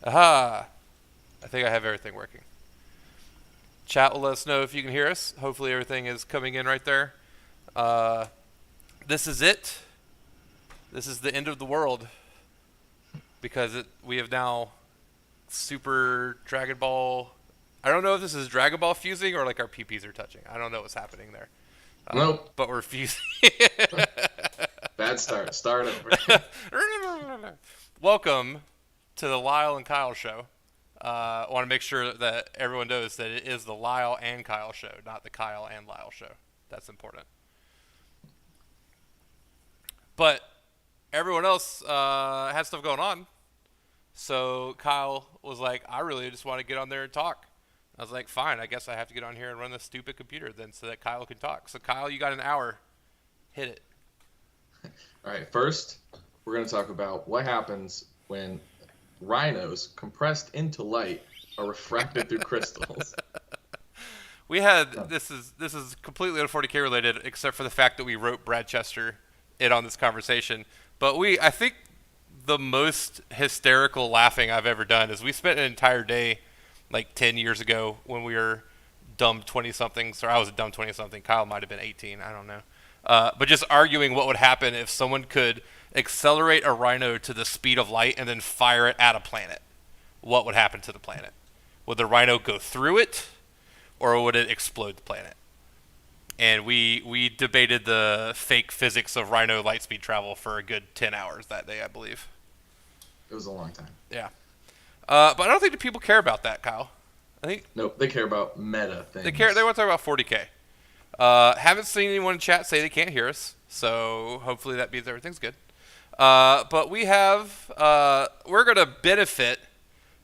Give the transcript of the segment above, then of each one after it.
Aha! I think I have everything working. Chat will let us know if you can hear us. Hopefully everything is coming in right there. Uh, this is it. This is the end of the world because we have now Super Dragon Ball. I don't know if this is Dragon Ball fusing or like our PPs are touching. I don't know what's happening there. Nope. But we're fusing. Bad start. Start over. Welcome to the Lyle and Kyle show. I want to make sure that everyone knows that it is the Lyle and Kyle show, not the Kyle and Lyle show. That's important. But everyone else had stuff going on. So Kyle was like, I really just want to get on there and talk. I was like, fine, I guess I have to get on here and run this stupid computer then so that Kyle can talk. So Kyle, you got an hour. Hit it. All right. First, we're going to talk about what happens when rhinos compressed into light are refracted through crystals. We had this is completely un 40K related, except for the fact that we wrote Brad Chester in on this conversation. But I think the most hysterical laughing I've ever done is we spent an entire day like 10 years ago when we were dumb 20-somethings, or I was a dumb 20-something. Kyle might have been 18. I don't know. But just arguing what would happen if someone could accelerate a rhino to the speed of light and then fire it at a planet. What would happen to the planet? Would the rhino go through it, or would it explode the planet? And we debated the fake physics of rhino light speed travel for a good 10 hours that day, I believe. It was a long time. Yeah. But I don't think the people care about that, Kyle. I think Nope. They care about meta things. they care. They want to talk about 40K. Haven't seen anyone in chat say they can't hear us, so hopefully that means everything's good. But we're going to benefit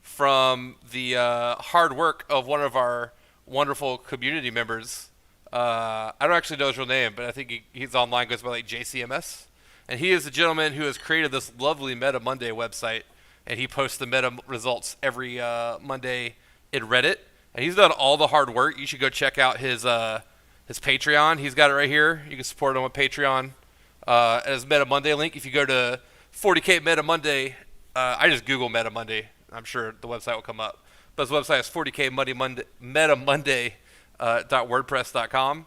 from the hard work of one of our wonderful community members. I don't actually know his real name, but I think he's online, goes by like JCMS. And he is the gentleman who has created this lovely Meta Monday website, and he posts the meta results every Monday in Reddit. And he's done all the hard work. You should go check out his Patreon. He's got it right here. You can support him on Patreon. As Meta Monday link. If you go to 40K Meta Monday, I just Google Meta Monday. I'm sure the website will come up. But his website is 40K Meta Monday .wordpress.com.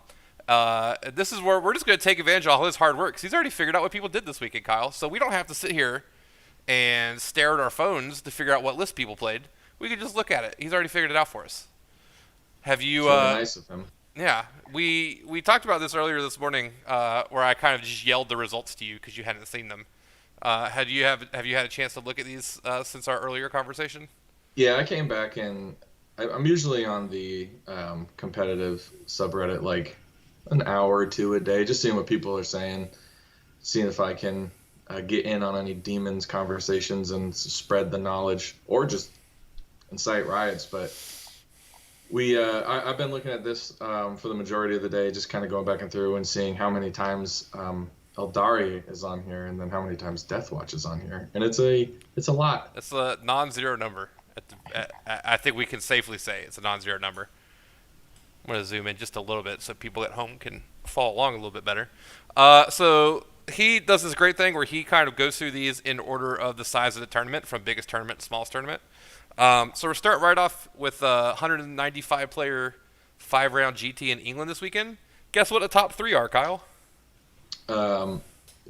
This is where we're just going to take advantage of all his hard work, because he's already figured out what people did this weekend, Kyle. So we don't have to sit here and stare at our phones to figure out what list people played. We can just look at it. He's already figured it out for us. Have you? It's really nice of him. Yeah, we talked about this earlier this morning, where I kind of just yelled the results to you because you hadn't seen them. Have you had a chance to look at these since our earlier conversation? Yeah, I came back and I'm usually on the competitive subreddit like an hour or two a day, just seeing what people are saying, seeing if I can get in on any demons conversations and spread the knowledge, or just incite riots. But I've been looking at this for the majority of the day, just kind of going back and through and seeing how many times Eldari is on here, and then how many times Deathwatch is on here, and it's a lot. It's a non-zero number. I think we can safely say it's a non-zero number. I'm going to zoom in just a little bit so people at home can follow along a little bit better. So he does this great thing where he kind of goes through these in order of the size of the tournament, from biggest tournament to smallest tournament. So we're starting right off with a 195 player 5-round GT in England this weekend. Guess what the top 3 are, Kyle?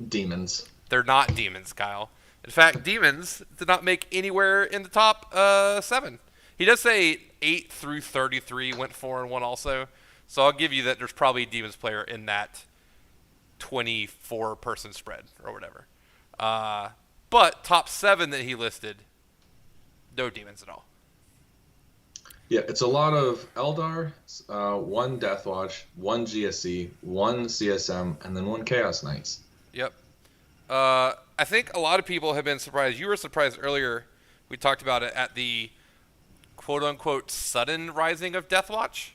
Demons. They're not demons, Kyle. In fact, demons did not make anywhere in the top 7. He does say 8 through 33 went 4-1 also. So I'll give you that there's probably a demons player in that 24 person spread or whatever. But top 7 that he listed, no demons at all. Yeah, it's a lot of Eldar, 1 Deathwatch, 1 GSC, 1 CSM, and then 1 Chaos Knights. Yep. I think a lot of people have been surprised. You were surprised earlier. We talked about it at the quote-unquote sudden rising of Deathwatch.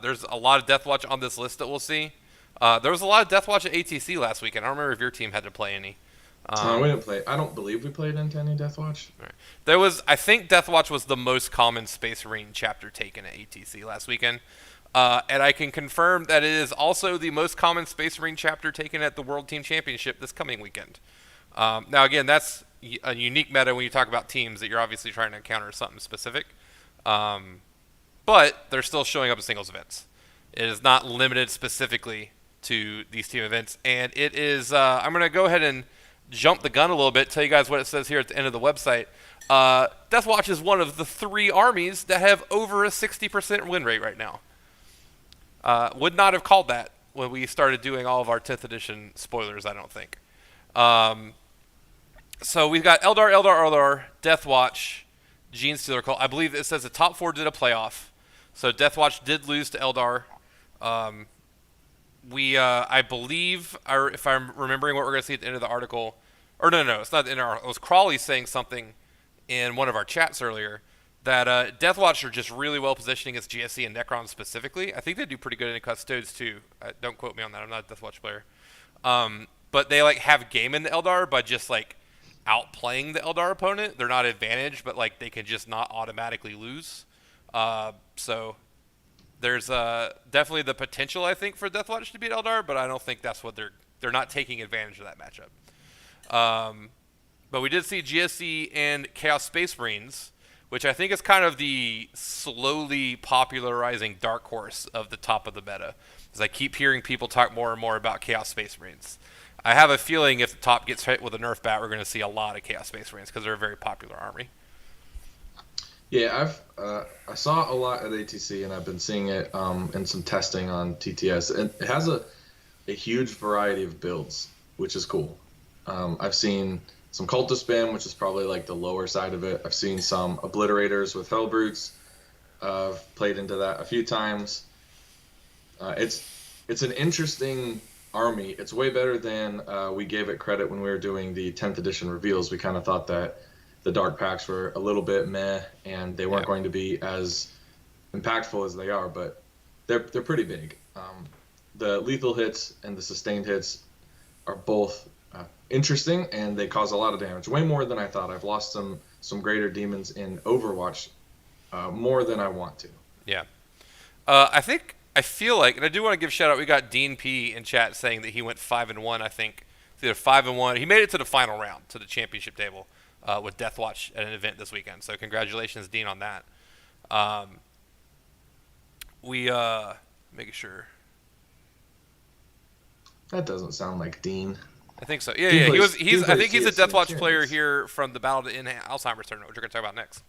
There's a lot of Deathwatch on this list that we'll see. There was a lot of Deathwatch at ATC last weekend. I don't remember if your team had to play any. We didn't play. I don't believe we played into any Deathwatch. Right. I think Deathwatch was the most common Space Marine chapter taken at ATC last weekend. And I can confirm that it is also the most common Space Marine chapter taken at the World Team Championship this coming weekend. Now, again, that's a unique meta when you talk about teams that you're obviously trying to encounter something specific. But they're still showing up in singles events. It is not limited specifically to these team events, and it is. I'm going to go ahead and jump the gun a little bit, tell you guys what it says here at the end of the website. Deathwatch is one of the 3 armies that have over a 60% win rate right now. Would not have called that when we started doing all of our 10th edition spoilers, I don't think. So we've got Eldar, Deathwatch, Genestealer Cult. I believe it says the top 4 did a playoff. So Deathwatch did lose to Eldar. I believe, if I'm remembering what we're going to see at the end of the article, or no, it's not the end of the article. It was Crawley saying something in one of our chats earlier that Deathwatch are just really well positioned against GSE and Necron specifically. I think they do pretty good in Custodes too. Don't quote me on that. I'm not a Deathwatch player. But they like have game in the Eldar by just like outplaying the Eldar opponent. They're not advantaged, but like they can just not automatically lose. So there's definitely the potential, I think, for Deathwatch to beat Eldar, but I don't think that's what they're not taking advantage of that matchup. But we did see GSE and Chaos Space Marines, which I think is kind of the slowly popularizing dark horse of the top of the meta. As I keep hearing people talk more and more about Chaos Space Marines. I have a feeling if the top gets hit with a nerf bat, we're going to see a lot of Chaos Space Marines because they're a very popular army. Yeah, I saw a lot at ATC, and I've been seeing it in some testing on TTS. And it has a huge variety of builds, which is cool. I've seen some Cultist Spam, which is probably like the lower side of it. I've seen some Obliterators with Hellbrutes. I've played into that a few times. It's an interesting army. It's way better than we gave it credit when we were doing the 10th edition reveals. We kind of thought that the dark packs were a little bit meh, and they weren't going to be as impactful as they are, but they're pretty big. The lethal hits and the sustained hits are both interesting, and they cause a lot of damage, way more than I thought. I've lost some greater demons in Overwatch more than I want to. Yeah. I feel like, and I do want to give a shout out, we got Dean P in chat saying that he went 5-1, I think. It's either 5-1. He made it to the final round, to the championship table, with Deathwatch at an event this weekend. So congratulations, Dean, on that. Making sure. That doesn't sound like Dean. I think so. Yeah. I think he's a Deathwatch player here from the Battle to End Alzheimer's tournament, which we're going to talk about next.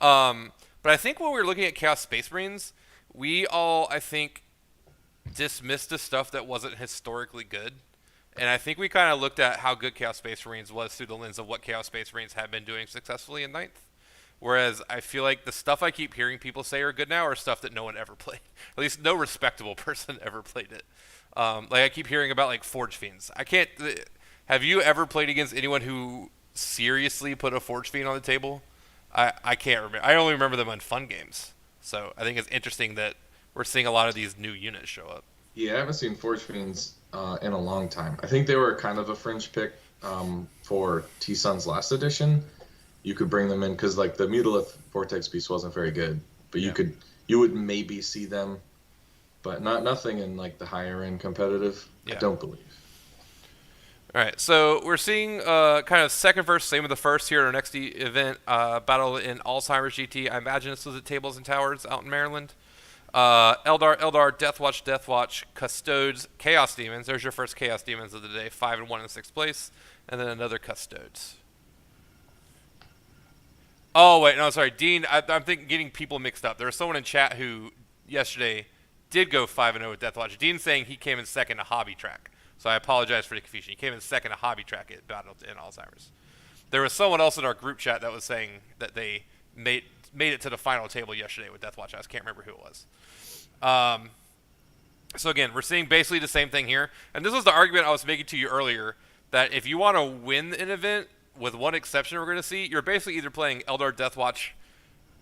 But I think when we were looking at Chaos Space Marines, we all, I think, dismissed the stuff that wasn't historically good. And I think we kind of looked at how good Chaos Space Marines was through the lens of what Chaos Space Marines have been doing successfully in 9th. Whereas I feel like the stuff I keep hearing people say are good now are stuff that no one ever played. At least no respectable person ever played it. Like I keep hearing about like Forge Fiends. Have you ever played against anyone who seriously put a Forge Fiend on the table? I can't remember. I only remember them on fun games. So I think it's interesting that we're seeing a lot of these new units show up. Yeah, I haven't seen Forge Fiends in a long time. I think they were kind of a fringe pick for T-Sun's last edition. You could bring them in because like the Mutalith Vortex Beast wasn't very good, but you would maybe see them, but nothing in like the higher end competitive. Yeah. I don't believe. All right, so we're seeing kind of second verse, same with the first here at our next event, battle in Alzheimer's GT. I imagine this was at Tables and Towers out in Maryland. Eldar, Deathwatch, Custodes, Chaos Demons. There's your first Chaos Demons of the day, 5-1 in 6th place, and then another Custodes. Oh wait, no, sorry, Dean. I'm getting people mixed up. There was someone in chat who yesterday did go 5-0 with Deathwatch. Dean's saying he came in second to Hobby Track. So I apologize for the confusion. He came in second to Hobby Track at Battle in Alzheimer's. There was someone else in our group chat that was saying that they made it to the final table yesterday with Deathwatch. I just can't remember who it was. So again, we're seeing basically the same thing here. And this was the argument I was making to you earlier, that if you want to win an event, with one exception we're going to see, you're basically either playing Eldar, Deathwatch,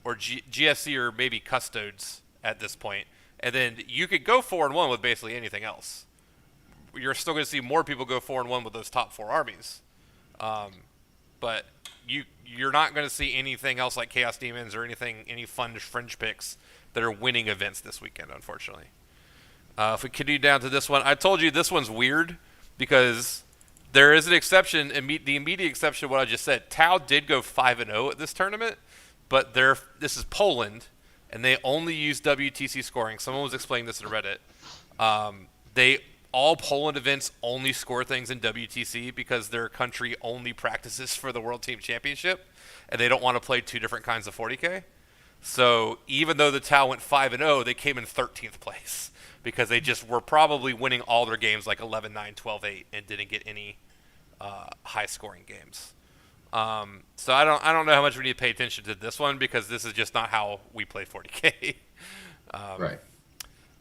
or GSC, or maybe Custodes at this point. And then you could go 4-1 with basically anything else. You're still going to see more people go 4-1 with those top 4 armies. But you're not going to see anything else like Chaos Demons or any fun fringe picks that are winning events this weekend, unfortunately. If we continue down to this one, I told you this one's weird because There is an exception. The immediate exception to what I just said. Tau did go 5-0 at this tournament, but this is Poland, and they only use WTC scoring. Someone was explaining this in Reddit. They all Poland events only score things in WTC because their country only practices for the World Team Championship, and they don't want to play two different kinds of 40K. So even though the Tau went 5-0, they came in 13th place because they just were probably winning all their games like 11-9, 12-8, and didn't get any high-scoring games. So I don't know how much we need to pay attention to this one because this is just not how we play 40K. Right.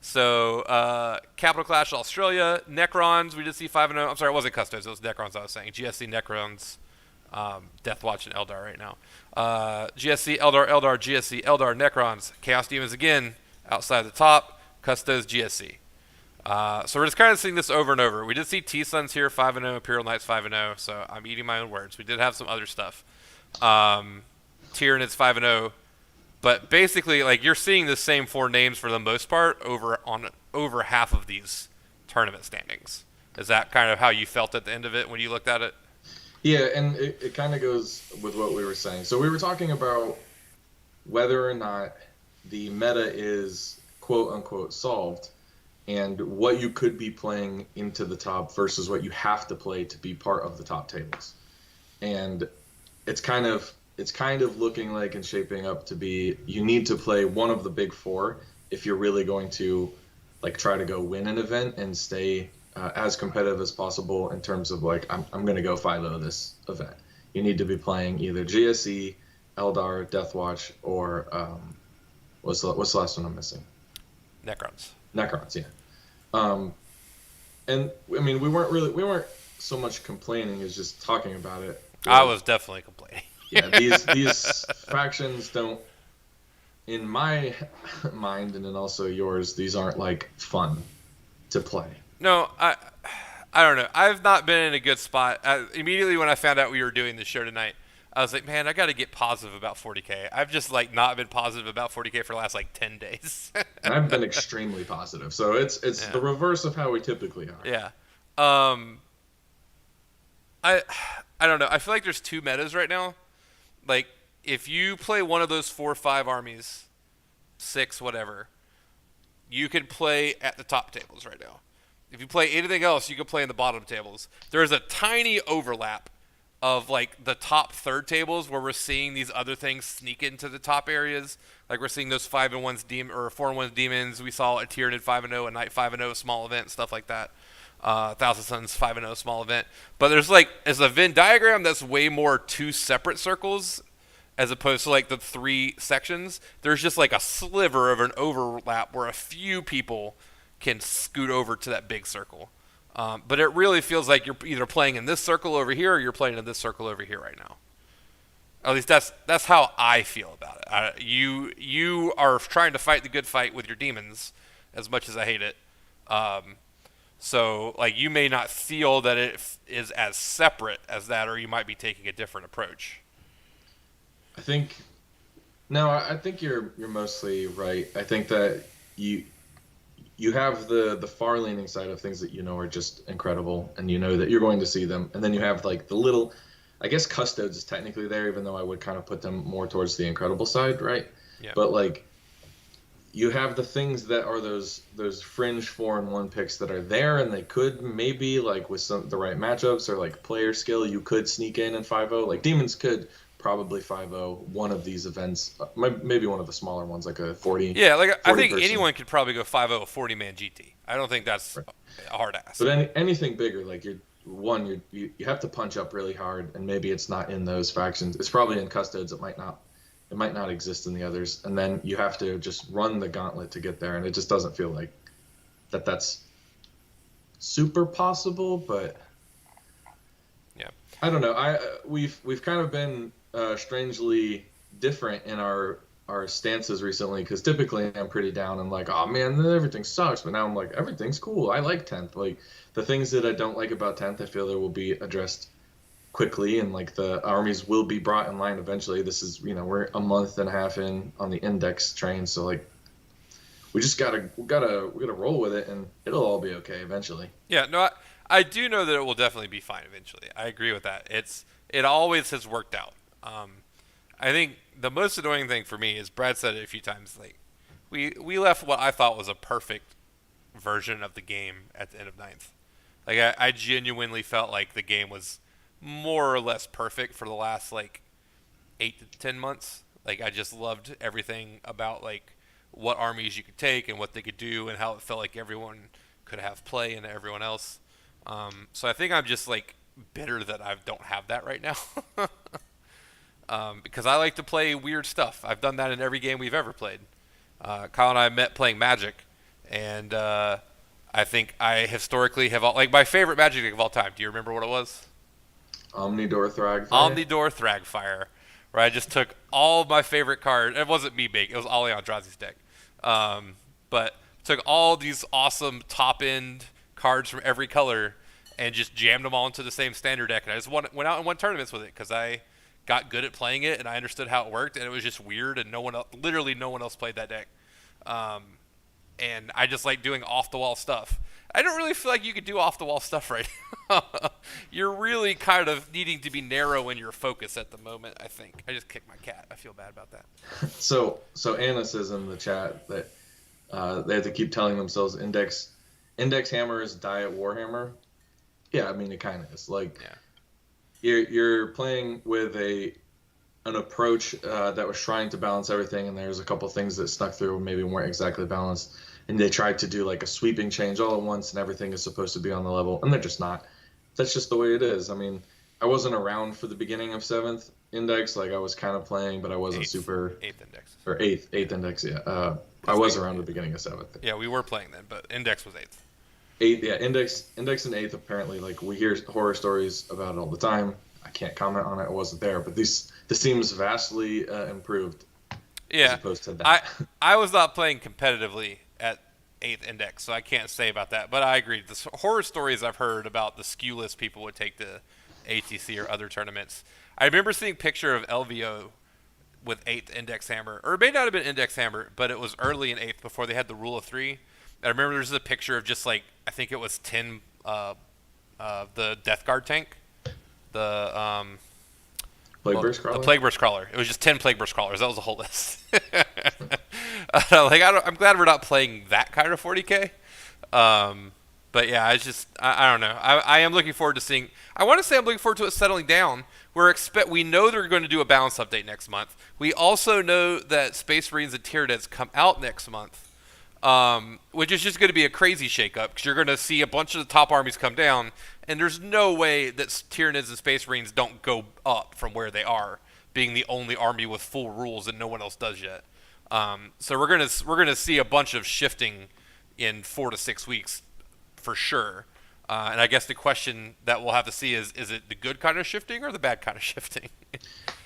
So Capital Clash Australia, Necrons, we did see 5-0. I'm sorry, it wasn't Custodes, it was Necrons I was saying. GSC Necrons, Deathwatch and Eldar right now. GSC Eldar, GSC Eldar, Necrons, Chaos Demons again outside the top, Custodes, GSC. So we're just kind of seeing this over and over. We did see T-Suns here 5-0, Imperial Knights 5-0, so I'm eating my own words. We did have some other stuff. Tyranids 5-0. But basically, like, you're seeing the same four names for the most part over half of these tournament standings. Is that kind of how you felt at the end of it when you looked at it? Yeah, and it kind of goes with what we were saying. So we were talking about whether or not the meta is quote-unquote solved and what you could be playing into the top versus what you have to play to be part of the top tables. And it's kind of looking like and shaping up to be you need to play one of the big four if you're really going to like try to go win an event and stay as competitive as possible in terms of like I'm going to go 5-0 this event. You need to be playing either GSE, Eldar, Deathwatch, or what's the last one I'm missing? Necrons. Necrons, yeah. And I mean we weren't so much complaining as just talking about it. I was definitely complaining. Yeah, these factions don't, in my mind and then also yours, these aren't like fun to play. No, I don't know. I've not been in a good spot. Immediately when I found out we were doing this show tonight, I was like, man, I got to get positive about 40K. I've just like not been positive about 40K for the last like 10 days. And I've been extremely positive. So it's the reverse of how we typically are. Yeah. I don't know. I feel like there's two metas right now. Like, if you play one of those 4 or 5 armies, 6, whatever, you can play at the top tables right now. If you play anything else, you can play in the bottom tables. There's a tiny overlap of, like, the top third tables where we're seeing these other things sneak into the top areas. Like, we're seeing those 5-1s or 4-1 demons. We saw a Tyranid 5-0, a Knight 5-0, small event, stuff like that. Thousand Suns 5-0 small event, but there's a Venn diagram that's way more 2 separate circles as opposed to like the 3 sections. There's just like a sliver of an overlap where a few people can scoot over to that big circle, but it really feels like you're either playing in this circle over here or you're playing in this circle over here right now. At least that's how I feel about it. You are trying to fight the good fight with your demons as much as I hate it. So, like, you may not feel that it is as separate as that, or you might be taking a different approach. I think you're mostly right. I think that you have the far leaning side of things that you know are just incredible, and you know that you're going to see them, and then you have like the little, I guess Custodes is technically there, even though I would kind of put them more towards the incredible side, right? Yeah. But like, you have the things that are those fringe 4-1 picks that are there, and they could maybe like with the right matchups or like player skill, you could sneak in and 5-0. Like Demons could probably 5-0 one of these events, maybe one of the smaller ones, like a 40. Yeah, like I think person. anyone could probably go 5-0 a 40-man GT. I don't think that's a hard ass. But anything bigger, like you have to punch up really hard, and maybe it's not in those factions. It's probably in Custodes. It might not exist in the others, and then you have to just run the gauntlet to get there, and it just doesn't feel like that's super possible. But yeah, I don't know. We've kind of been strangely different in our stances recently, because typically I'm pretty down and like, oh man, everything sucks, but now I'm like, everything's cool. I like 10th. Like the things that I don't like about 10th, I feel there will be addressed quickly, and like the armies will be brought in line eventually. This is, we're a month and a half in on the index train, so like we just gotta roll with it, and it'll all be okay eventually. Yeah, no, I do know that it will definitely be fine eventually. I agree with that. It always has worked out. I think the most annoying thing for me is Brad said it a few times. Like we left what I thought was a perfect version of the game at the end of ninth. Like I genuinely felt like the game was more or less perfect for the last like 8 to 10 months. Like I just loved everything about like what armies you could take and what they could do and how it felt like everyone could have play and everyone else. So I think I'm just like bitter that I don't have that right now. Because I like to play weird stuff. I've done that in every game we've ever played. Kyle and I met playing Magic, and I think I historically have like my favorite Magic deck of all time. Do you remember what it was? Omnidor Thragfire. Omnidor Thragfire, where I just took all of my favorite cards. It wasn't me big; it was Ali Andrazi's deck. But took all these awesome top end cards from every color and just jammed them all into the same standard deck. And I just went out and won tournaments with it because I got good at playing it and I understood how it worked. And it was just weird, and literally no one else played that deck. And I just like doing off the wall stuff. I don't really feel like you could do off the wall stuff right now. You're really kind of needing to be narrow in your focus at the moment, I think. I just kicked my cat. I feel bad about that. So Anna says in the chat that they have to keep telling themselves index hammer is diet warhammer. Yeah, I mean it kind of is. Like you're playing with an approach that was trying to balance everything, and there's a couple things that snuck through and maybe weren't exactly balanced. And they tried to do like a sweeping change all at once, and everything is supposed to be on the level, and they're just not. That's just the way it is. I mean, I wasn't around for the beginning of 7th index. Like I was kind of playing, but I wasn't super. 8th index. Or 8th index, yeah. I was around the beginning of 7th. Yeah, we were playing then, but index was 8th. 8th, yeah. Index and 8th apparently. Like we hear horror stories about it all the time. I can't comment on it. I wasn't there, but this seems vastly improved. Yeah. As opposed to that. I was not playing competitively at 8th index, so I can't say about that. But I agree. The horror stories I've heard about the skew-less people would take to ATC or other tournaments. I remember seeing a picture of LVO with 8th index hammer, or it may not have been index hammer, but it was early in 8th before they had the rule of 3. I remember there's a picture of just like, I think it was 10 the Death Guard tank. The Plague Burst Crawler? The Plague Burst Crawler. It was just 10 Plague Burst Crawlers. That was the whole list. I'm glad we're not playing that kind of 40k. But yeah, I don't know. I am looking forward to seeing. I want to say I'm looking forward to it settling down. We know they're going to do a balance update next month. We also know that Space Marines and Tyranids come out next month, which is just going to be a crazy shakeup because you're going to see a bunch of the top armies come down, and there's no way that Tyranids and Space Marines don't go up from where they are, being the only army with full rules that no one else does yet. So we're gonna see a bunch of shifting in 4 to 6 weeks, for sure. And I guess the question that we'll have to see is it the good kind of shifting or the bad kind of shifting?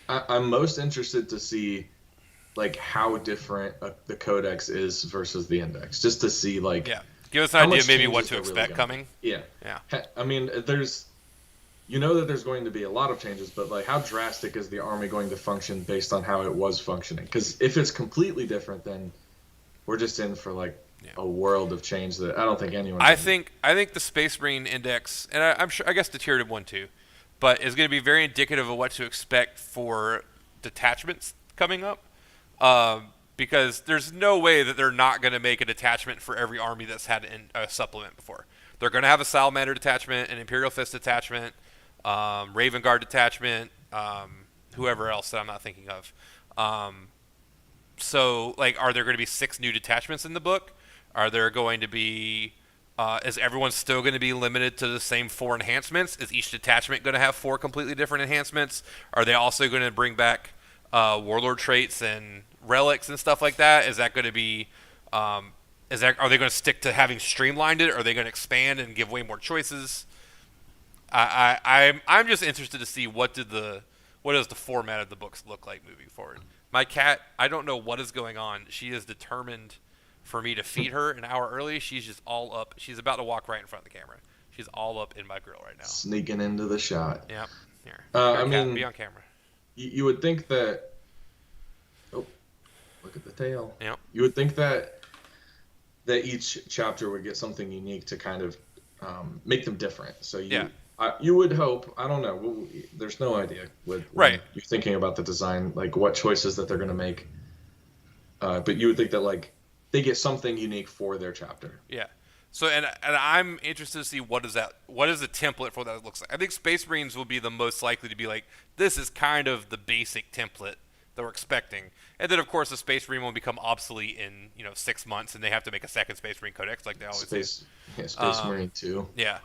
I'm most interested to see like how different the codex is versus the index, just to see like give us an idea maybe what to expect really coming. Yeah. I mean, you know that there's going to be a lot of changes, but like how drastic is the army going to function based on how it was functioning? Because if it's completely different, then we're just in for like a world of change that I don't think anyone. I think the Space Marine Index, and I'm sure, I guess the Tyranid one too, but is going to be very indicative of what to expect for detachments coming up. Because there's no way that they're not going to make a detachment for every army that's had a supplement before. They're going to have a Salamander detachment, an Imperial Fist detachment, Raven Guard detachment, whoever else that I'm not thinking of. So, like, are there going to be 6 new detachments in the book? Are there going to be... is everyone still going to be limited to the same 4 enhancements? Is each detachment going to have 4 completely different enhancements? Are they also going to bring back warlord traits and relics and stuff like that? Is that going to be... are they going to stick to having streamlined it? Or are they going to expand and give way more choices? I'm just interested to see what does the format of the books look like moving forward. My cat, I don't know what is going on. She is determined for me to feed her an hour early. She's just all up. She's about to walk right in front of the camera. She's all up in my grill right now. Sneaking into the shot. Yep. Here. I mean, be on camera. You would think that. Oh, look at the tail. Yep. You would think that each chapter would get something unique to kind of make them different. So Yeah. you would hope, I don't know, there's no idea Right. when you're thinking about the design, like what choices that they're going to make. But you would think that like they get something unique for their chapter. Yeah. So and I'm interested to see what is the template for that looks like. I think Space Marines will be the most likely to be like, this is kind of the basic template that we're expecting. And then of course the Space Marine will become obsolete in 6 months, and they have to make a second Space Marine Codex like they always do. Space Marine 2. Yeah,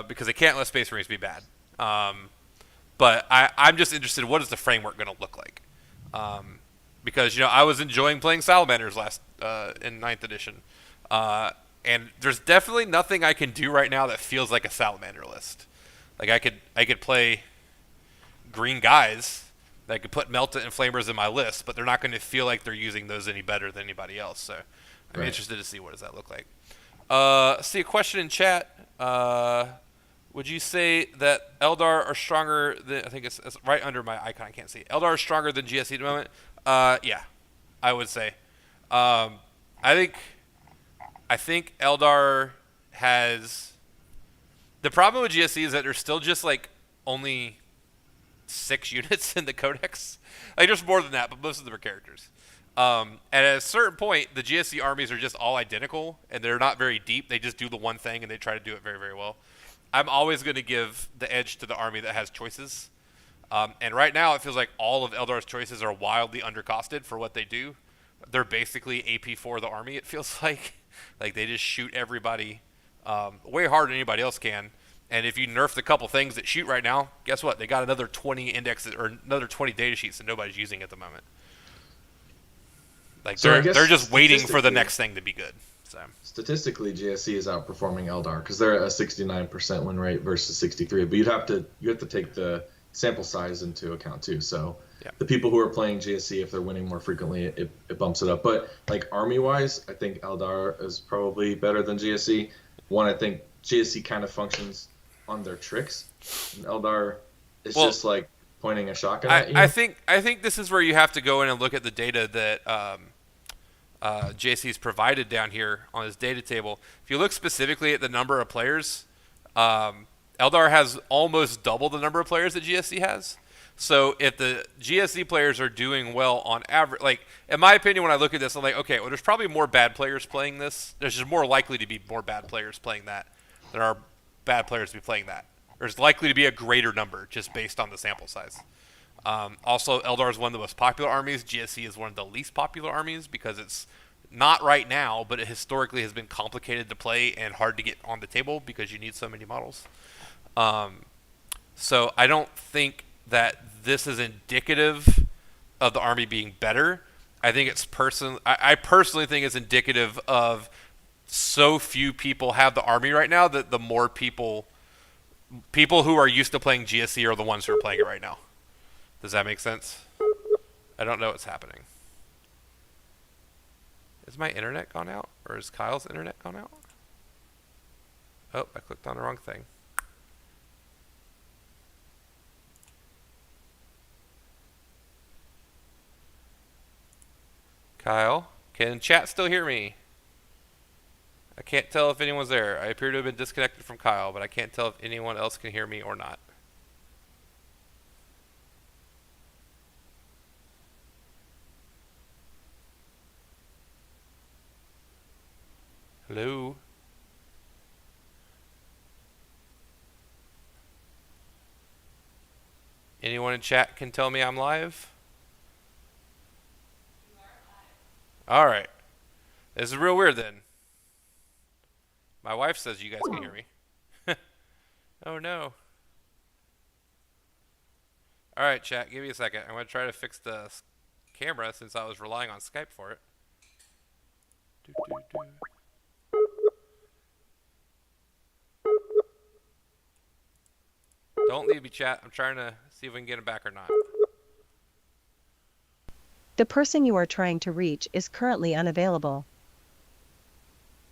because they can't let Space Marines be bad. But I'm just interested in what is the framework going to look like. Because I was enjoying playing Salamanders last in ninth edition, and there's definitely nothing I can do right now that feels like a Salamander list. Like I could play green guys. I could put Melta and Flamers in my list, but they're not going to feel like they're using those any better than anybody else. So I'm Right. interested to see what does that look like. See a question in chat. Would you say that Eldar are stronger than, I think it's right under my icon, I can't see. Eldar are stronger than GSE at the moment? Yeah, I would say. Um, I think Eldar has, the problem with GSE is that there's still just like only 6 units in the codex. Like there's more than that, but most of them are characters. And at a certain point, the GSC armies are just all identical, and they're not very deep. They just do the one thing, and they try to do it very, very well. I'm always going to give the edge to the army that has choices. And right now, it feels like all of Eldar's choices are wildly undercosted for what they do. They're basically AP4 the army, it feels like. Like, they just shoot everybody way harder than anybody else can. And if you nerf the couple things that shoot right now, guess what? They got another 20 indexes or another 20 data sheets that nobody's using at the moment. Like So I they're guess just waiting for the next thing to be good. So statistically, GSC is outperforming Eldar because they're at a 69% win rate versus 63. But you have to take the sample size into account too. So yeah. the people who are playing GSC, if they're winning more frequently, it bumps it up. But like army wise, I think Eldar is probably better than GSC. One, I think GSC kind of functions on their tricks, and Eldar is just like pointing a shotgun at you. I think this is where you have to go in and look at the data that JC's provided down here on his data table. If you look specifically at the number of players, Eldar has almost double the number of players that GSC has. So if the GSC players are doing well on average, like in my opinion, when I look at this, I'm like, okay, well, there's probably more bad players playing this. There's just more likely to be more bad players playing that than are bad players to be playing that. There's likely to be a greater number just based on the sample size. Also, Eldar is one of the most popular armies. GSC is one of the least popular armies because it's not right now, but it historically has been complicated to play and hard to get on the table because you need so many models. So I don't think that this is indicative of the army being better. I think it's I personally think it's indicative of so few people have the army right now that the more people who are used to playing GSC are the ones who are playing it right now. Does that make sense? I don't know what's happening. Is my internet gone out? Or is Kyle's internet gone out? Oh, I clicked on the wrong thing. Kyle, can chat still hear me? I can't tell if anyone's there. I appear to have been disconnected from Kyle, but I can't tell if anyone else can hear me or not. Hello? Anyone in chat can tell me I'm live? Alright. This is real weird then. My wife says you guys can hear me. Oh no. Alright, chat, give me a second. I'm going to try to fix the camera since I was relying on Skype for it. Don't leave me, chat. I'm trying to see if we can get him back or not. The person you are trying to reach is currently unavailable.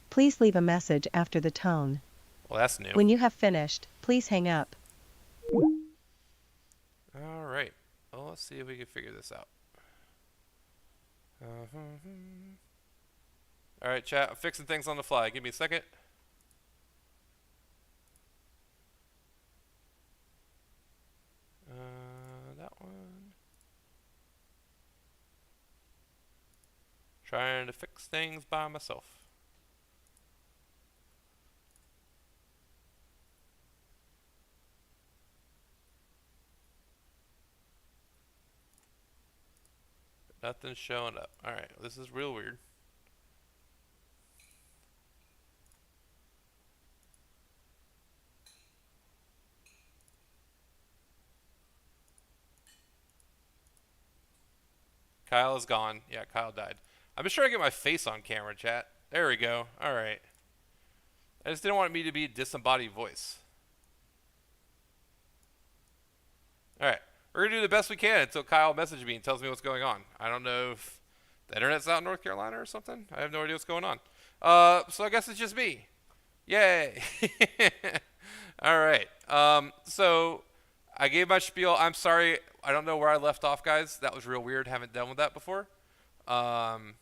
Please leave a message after the tone. Well, that's new. When you have finished, please hang up. Alright. Well, let's see if we can figure this out. Alright, chat. I'm fixing things on the fly. Give me a second. Trying to fix things by myself. Nothing's showing up. Alright, this is real weird. Kyle is gone. Yeah, Kyle died. I'm just trying to get my face on camera, chat. There we go. Alright. I just didn't want me to be a disembodied voice. Alright. We're going to do the best we can until Kyle messages me and tells me what's going on. I don't know if the internet's out in North Carolina or something. I have no idea what's going on. So I guess it's just me. Yay. Alright. So I gave my spiel. I'm sorry. I don't know where I left off, guys. That was real weird. Haven't done with that before. But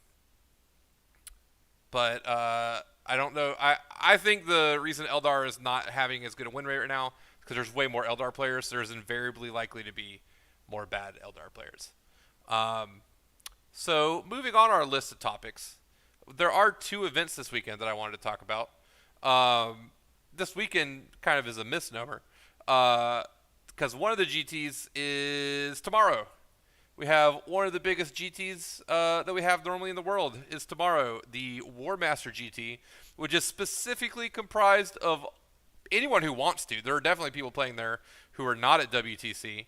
I don't know. I think the reason Eldar is not having as good a win rate right now is because there's way more Eldar players. There's invariably likely to be more bad Eldar players. So moving on our list of topics, there are 2 events this weekend that I wanted to talk about. This weekend kind of is a misnomer because one of the GTs is tomorrow. We have one of the biggest GTs that we have normally in the world is tomorrow, the War Master GT, which is specifically comprised of anyone who wants to. There are definitely people playing there who are not at WTC.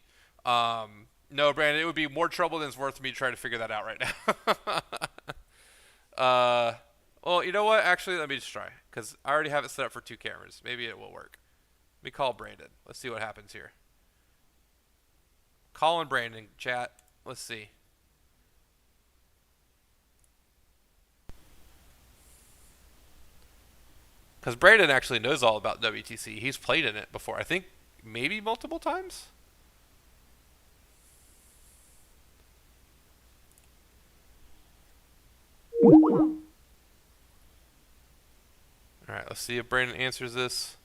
No, Brandon, it would be more trouble than it's worth me to try to figure that out right now. Well, you know what? Actually, let me just try because I already have it set up for 2 cameras. Maybe it will work. Let me call Brandon. Let's see what happens here. Calling Brandon, chat. Let's see. Because Brandon actually knows all about WTC. He's played in it before. I think maybe multiple times. Alright, let's see if Brandon answers this.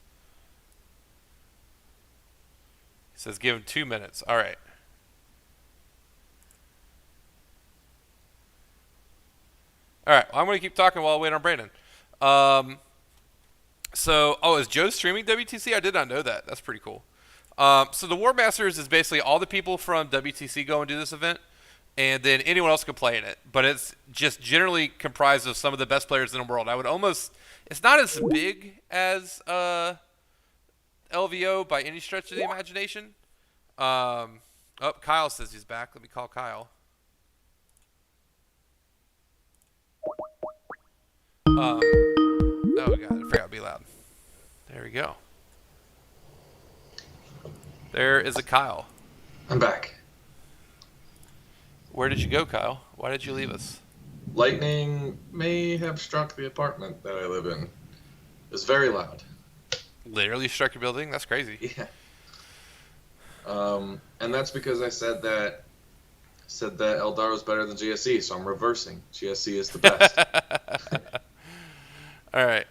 He says give him 2 minutes. Alright. Alright, well, I'm going to keep talking while I wait on Brandon. Is Joe streaming WTC? I did not know that. That's pretty cool. So the War Masters is basically all the people from WTC go and do this event, and then anyone else can play in it. But it's just generally comprised of some of the best players in the world. It's not as big as LVO by any stretch of the imagination. Kyle says he's back. Let me call Kyle. Oh god, I forgot to be loud. There we go. There is a Kyle. I'm back. Where did you go, Kyle? Why did you leave us? Lightning may have struck the apartment that I live in. It's very loud. Literally struck your building? That's crazy. Yeah. And that's because I said that Eldar was better than GSE, so I'm reversing. GSE is the best. All right.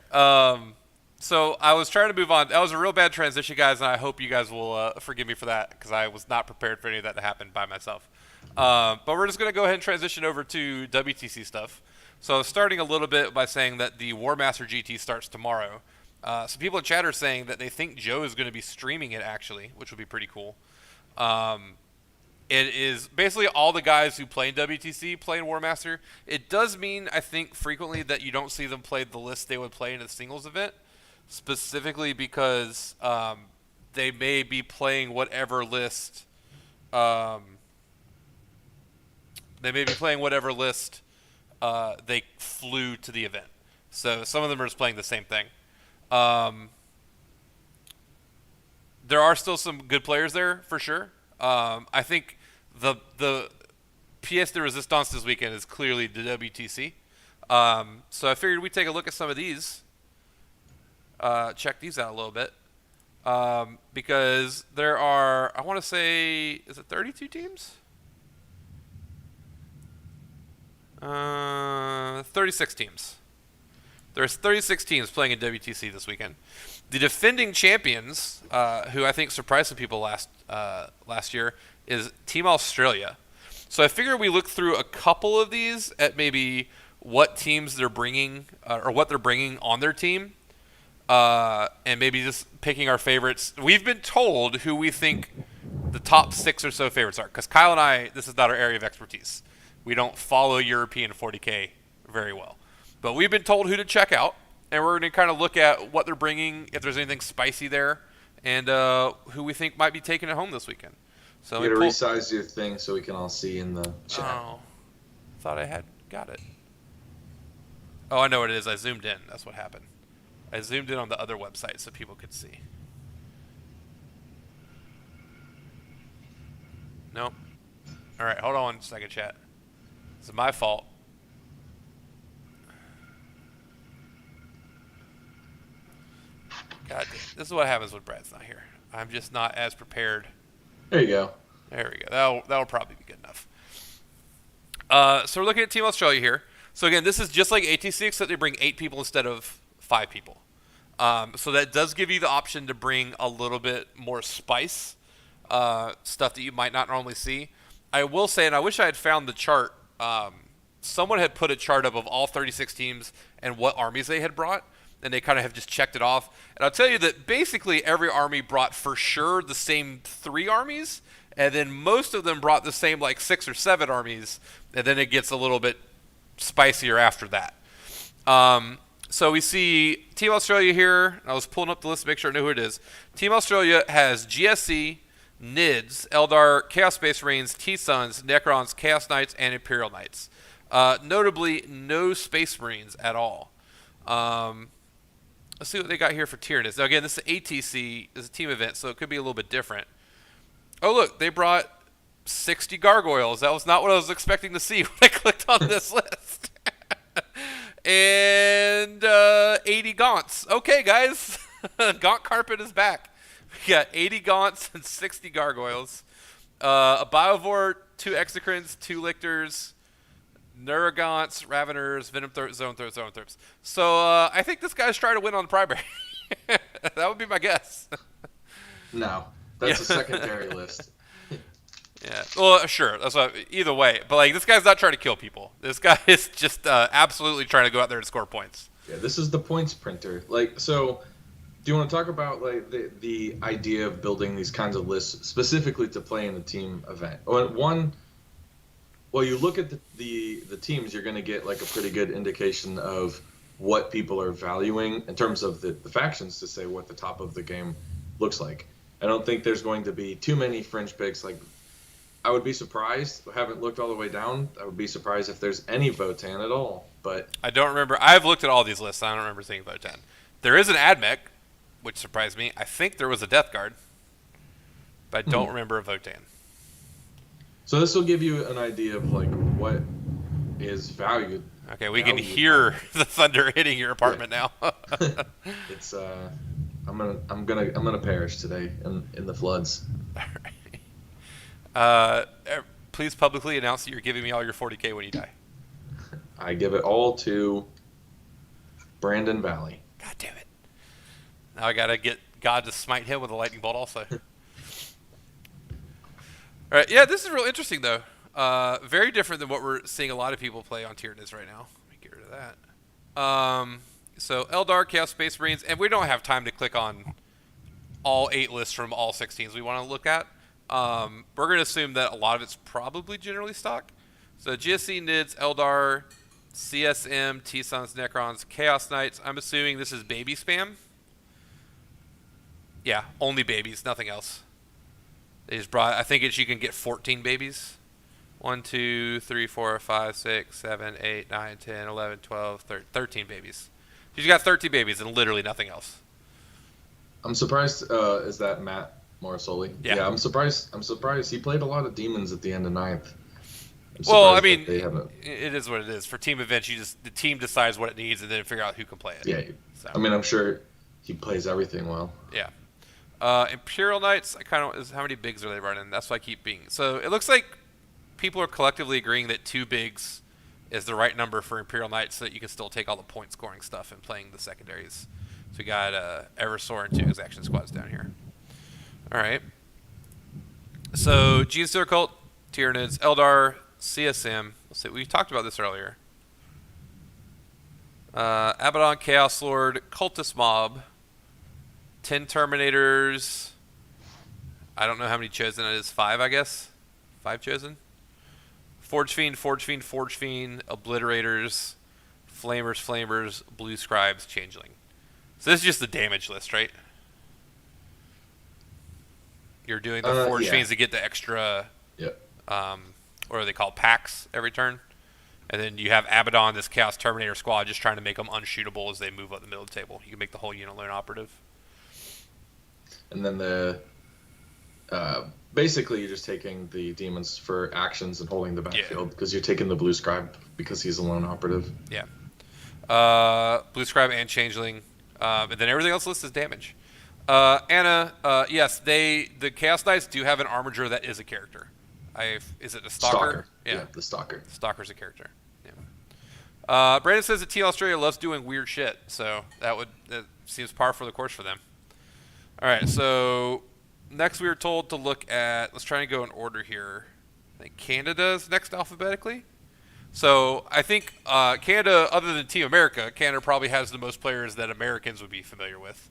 So I was trying to move on. That was a real bad transition, guys, and I hope you guys will forgive me for that because I was not prepared for any of that to happen by myself. But we're just going to go ahead and transition over to WTC stuff. So starting a little bit by saying that the War Master GT starts tomorrow. So people in chat are saying that they think Joe is going to be streaming it actually, which would be pretty cool. It is basically all the guys who play in WTC play in War Master. It does mean, I think, frequently that you don't see them play the list they would play in a singles event, specifically because they may be playing whatever list. They flew to the event. So some of them are just playing the same thing. There are still some good players there for sure. I think the pièce de résistance this weekend is clearly the WTC. So I figured we'd take a look at some of these. Check these out a little bit. Because there are, I want to say, is it 32 teams? 36 teams. There's 36 teams playing in WTC this weekend. The defending champions, who I think surprised some people last year, is Team Australia. So I figure we look through a couple of these at maybe what teams they're bringing or what they're bringing on their team, and maybe just picking our favorites. We've been told who we think the top 6 or so favorites are, because Kyle and I, this is not our area of expertise. We don't follow European 40K very well. But we've been told who to check out, and we're going to kind of look at what they're bringing, if there's anything spicy there, and who we think might be taking it home this weekend. So you got to resize your thing so we can all see in the chat. Oh, thought I had got it. Oh, I know what it is. I zoomed in. That's what happened. I zoomed in on the other website so people could see. Nope. All right, hold on a second, chat. It's my fault. God damn. This is what happens when Brad's not here. I'm just not as prepared. There you go. There we go. That'll probably be good enough. So we're looking at Team Australia here. So again, this is just like ATC, except they bring 8 people instead of 5 people. So that does give you the option to bring a little bit more spice, stuff that you might not normally see. I will say, and I wish I had found the chart, someone had put a chart up of all 36 teams and what armies they had brought, and they kind of have just checked it off. And I'll tell you that basically every army brought for sure the same 3 armies, and then most of them brought the same like 6 or 7 armies, and then it gets a little bit spicier after that. So we see Team Australia here. I was pulling up the list to make sure I knew who it is. Team Australia has GSC, NIDS, Eldar, Chaos Space Marines, T-Suns, Necrons, Chaos Knights, and Imperial Knights. Notably, no Space Marines at all. Let's see what they got here for Tyranids. Now, again, this is ATC. It's a team event, so it could be a little bit different. Oh, look, they brought 60 gargoyles. That was not what I was expecting to see when I clicked on this list. And 80 gaunts. Okay, guys. Gaunt carpet is back. We got 80 gaunts and 60 gargoyles. A Biovore, 2 Exocrines, 2 Lictors, Neuragaunts, Raveners, Venom Zone Throps. So I think this guy's trying to win on the primary. That would be my guess. No, that's a secondary list. Yeah, well, sure. That's what, either way. But like, this guy's not trying to kill people. This guy is just absolutely trying to go out there and score points. Yeah, this is the points printer. Like, so, do you want to talk about like the idea of building these kinds of lists specifically to play in a team event? Well, you look at the teams, you're going to get like a pretty good indication of what people are valuing in terms of the factions to say what the top of the game looks like. I don't think there's going to be too many fringe picks. Like, I would be surprised. I haven't looked all the way down. I would be surprised if there's any Votan at all. But I don't remember. I've looked at all these lists. I don't remember seeing Votan. There is an AdMech, which surprised me. I think there was a Death Guard, but I don't remember a Votan. So this will give you an idea of like what is valued. Okay, we can hear the thunder hitting your apartment now. It's I'm gonna perish today in the floods. All right. Please publicly announce that you're giving me all your 40K when you die. I give it all to Brandon Valley. God damn it. Now I gotta get God to smite him with a lightning bolt also. All right, yeah, this is real interesting though. Very different than what we're seeing a lot of people play on Tyranids right now. Let me get rid of that. So Eldar, Chaos Space Marines, and we don't have time to click on all 8 lists from all 6 teams we want to look at. We're going to assume that a lot of it's probably generally stock. So GSC, NIDS, Eldar, CSM, T-Suns, Necrons, Chaos Knights. I'm assuming this is baby spam. Yeah, only babies, nothing else. They just brought, I think you can get 14 babies. 1, 2, 3, 4, 5, 6, 7, 8, 9, 10, 11, 12, 13 babies. You got 13 babies and literally nothing else. I'm surprised. Is that Matt Morrisoli? Yeah. I'm surprised. He played a lot of demons at the end of 9th. Well, I mean, it is what it is. For team events, the team decides what it needs and then figure out who can play it. Yeah. So. I mean, I'm sure he plays everything well. Yeah. Imperial Knights, how many bigs are they running? That's what I keep being. So it looks like people are collectively agreeing that 2 bigs is the right number for Imperial Knights so that you can still take all the point scoring stuff and playing the secondaries. So we got Eversor and 2 Exaction Squads down here. All right. So Genestealer Cult, Tyranids, Eldar, CSM. Let's see, we talked about this earlier. Abaddon, Chaos Lord, Cultist Mob, 10 Terminators. I don't know how many chosen it is. 5, I guess. 5 chosen. Forge Fiend, Forge Fiend, Forge Fiend, Obliterators, Flamers, Blue Scribes, Changeling. So this is just the damage list, right? You're doing the Forge Yeah. Fiends to get the extra, Yep. what are they called, packs every turn. And then you have Abaddon, this Chaos Terminator squad, just trying to make them unshootable as they move up the middle of the table. You can make the whole unit lone operative. And then basically you're just taking the demons for actions and holding the backfield because you're taking the Blue Scribe because he's a lone operative. Yeah. Blue Scribe and Changeling. And then everything else listed is damage. Anna, yes, the Chaos Knights do have an Armiger that is a character. Is it a Stalker? Yeah, the Stalker. Stalker's a character. Yeah. Brandon says that Team Australia loves doing weird shit, so that seems par for the course for them. All right, so next we were told to look at. Let's try and go in order here. I think Canada's next alphabetically. So I think Canada, other than Team America, Canada probably has the most players that Americans would be familiar with.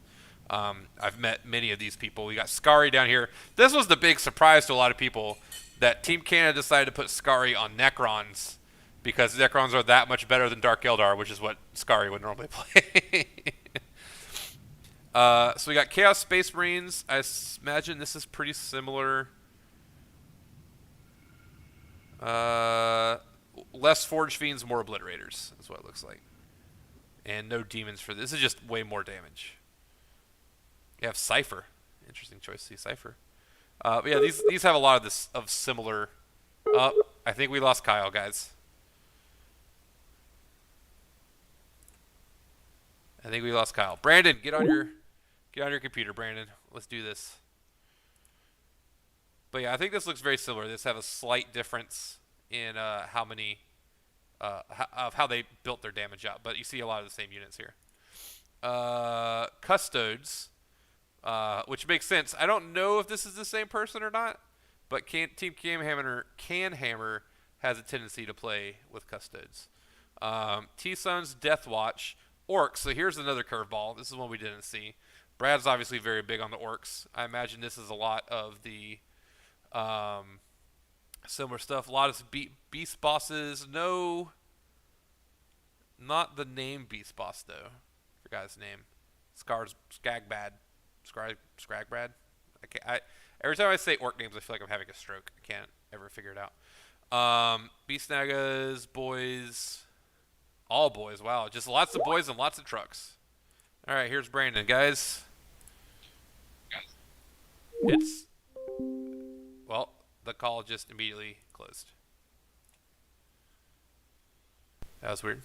I've met many of these people. We got Skari down here. This was the big surprise to a lot of people that Team Canada decided to put Skari on Necrons because Necrons are that much better than Dark Eldar, which is what Skari would normally play. So we got Chaos Space Marines. I imagine this is pretty similar. Less Forge Fiends, more Obliterators. That's what it looks like. And no demons for this. This is just way more damage. You have Cypher. Interesting choice to see Cypher. But yeah, these have a lot of similar. I think we lost Kyle, guys. I think we lost Kyle. Brandon, get on your computer, Brandon. Let's do this. But yeah, I think this looks very similar. This have a slight difference in how they built their damage up, but you see a lot of the same units here. Custodes, which makes sense. I don't know if this is the same person or not, but Team Canhammer has a tendency to play with Custodes. T-Sun's Deathwatch, Orcs. So here's another curveball. This is one we didn't see. Brad's obviously very big on the Orcs. I imagine this is a lot of the similar stuff. A lot of beast bosses. No, not the name beast boss though. I forgot his name. Skagbad. Every time I say orc names, I feel like I'm having a stroke. I can't ever figure it out. Beast Nagas, boys, all boys. Wow, just lots of boys and lots of trucks. All right, here's Brandon, guys. The call just immediately closed. That was weird.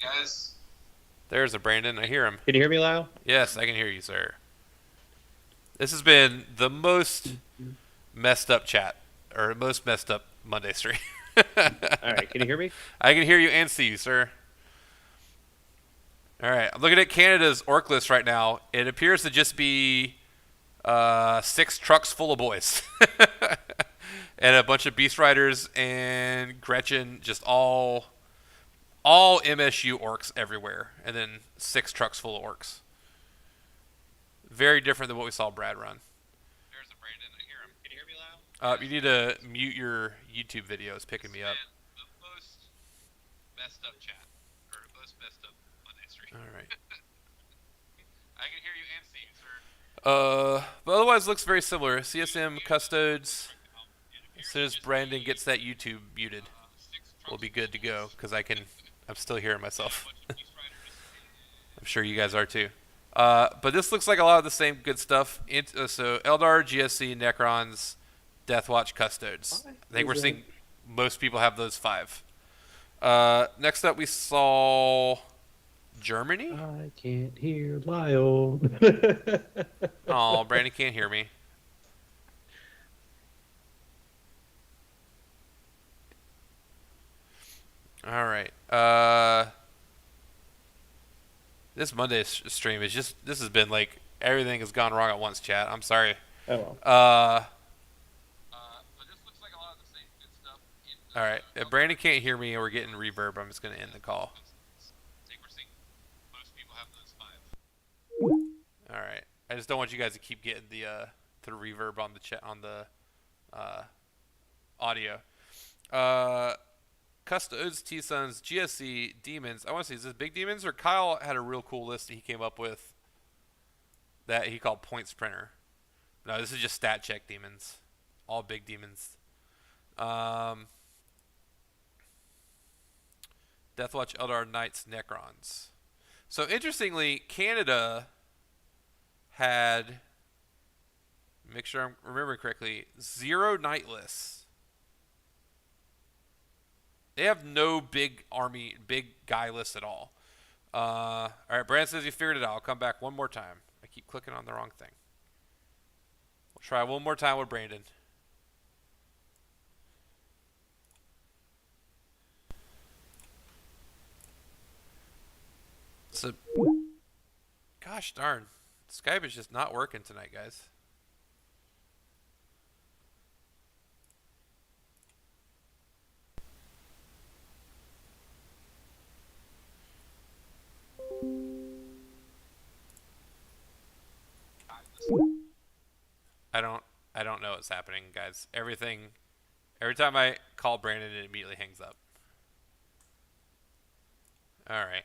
Guys. There's a Brandon. I hear him. Can you hear me, Lyle? Yes, I can hear you, sir. This has been the most messed up chat, or most messed up Monday stream. All right, can you hear me? I can hear you and see you, sir. All right, I'm looking at Canada's orc list right now. It appears to just be 6 trucks full of boys. And a bunch of Beast Riders and Gretchen, just all MSU orcs everywhere. And then 6 trucks full of orcs. Very different than what we saw Brad run. There's a Brandon. I hear him. Can you hear me, Lyle? You need to mute your YouTube video. It's picking me up. The most messed up chat. Or most messed up Monday stream. All right. I can hear you and see you, sir. But otherwise looks very similar. CSM, Custodes. As soon as Brandon gets that YouTube muted, we'll be good to go because I'm still hearing myself. I'm sure you guys are too. But this looks like a lot of the same good stuff. So Eldar, GSC, Necrons, Deathwatch, Custodes. I think we're seeing most people have those 5. Next up we saw Germany. I can't hear Lyle. Oh, Brandon can't hear me. All right. This Monday stream is this has been like everything has gone wrong at once, chat. I'm sorry. Oh well. All right. If Brandon can't hear me and we're getting reverb, I'm just going to end the call. I think we're seeing most people have those 5. All right. I just don't want you guys to keep getting the reverb on the chat on the audio. Custodes, T-Suns, GSC, Demons. I want to see, is this Big Demons? Or Kyle had a real cool list that he came up with that he called Points Printer. No, this is just Stat Check Demons. All Big Demons. Deathwatch, Eldar, Knights, Necrons. So interestingly, Canada had, make sure I'm remembering correctly, 0 Knight lists. They have no big army, big guy list at all. All right, Brandon says he figured it out. I'll come back one more time. I keep clicking on the wrong thing. We'll try one more time with Brandon. So, gosh darn, Skype is just not working tonight, guys. I don't know what's happening, guys. Every time I call Brandon, it immediately hangs up. All right.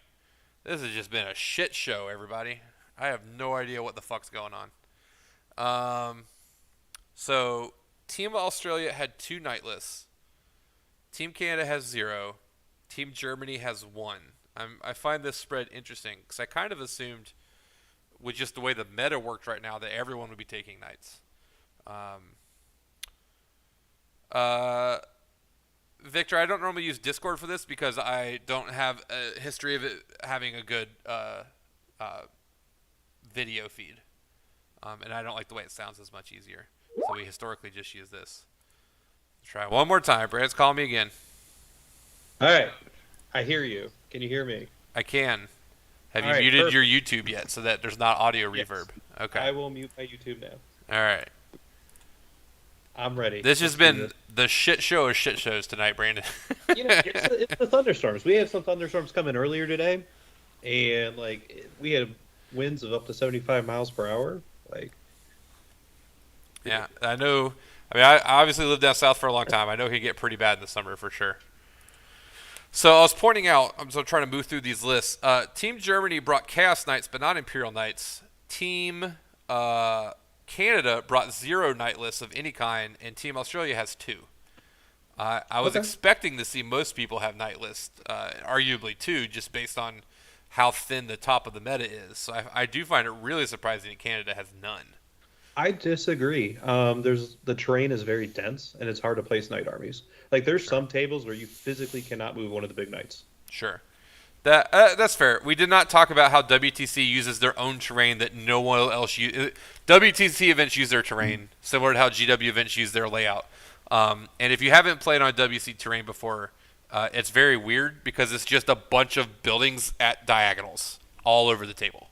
This has just been a shit show, everybody. I have no idea what the fuck's going on. So Team Australia had 2 Knight lists. Team Canada has 0. Team Germany has 1. I find this spread interesting because I kind of assumed, with just the way the meta worked right now, that everyone would be taking Knights. Victor, I don't normally use Discord for this because I don't have a history of it having a good video feed. And I don't like the way it sounds as much easier. So we historically just use this. Let's try one more time. Brand's calling me again. All right. I hear you. Can you hear me? I can. Have All you right, muted perfect. your YouTube yet so that there's not audio Yes. reverb? Okay. I will mute my YouTube now. All right. I'm ready. This has Let's do been the shit show of shit shows tonight, Brandon. this. It's the thunderstorms. We had some thunderstorms coming earlier today, and we had winds of up to 75 miles per hour. Yeah, I know. I mean, I obviously lived down south for a long time. I know it can get pretty bad in the summer for sure. So I was pointing out, I'm so trying to move through these lists. Team Germany brought Chaos Knights, but not Imperial Knights. Team Canada brought 0 Knight lists of any kind, and Team Australia has 2. I was Okay. expecting to see most people have Knight lists, arguably 2, just based on how thin the top of the meta is. So I do find it really surprising that Canada has none. I disagree. The terrain is very dense, and it's hard to place knight armies. There's some tables where you physically cannot move one of the big knights. Sure. That's fair. We did not talk about how WTC uses their own terrain that no one else uses. WTC events use their terrain, similar to how GW events use their layout. And if you haven't played on WC terrain before, it's very weird because it's just a bunch of buildings at diagonals all over the table.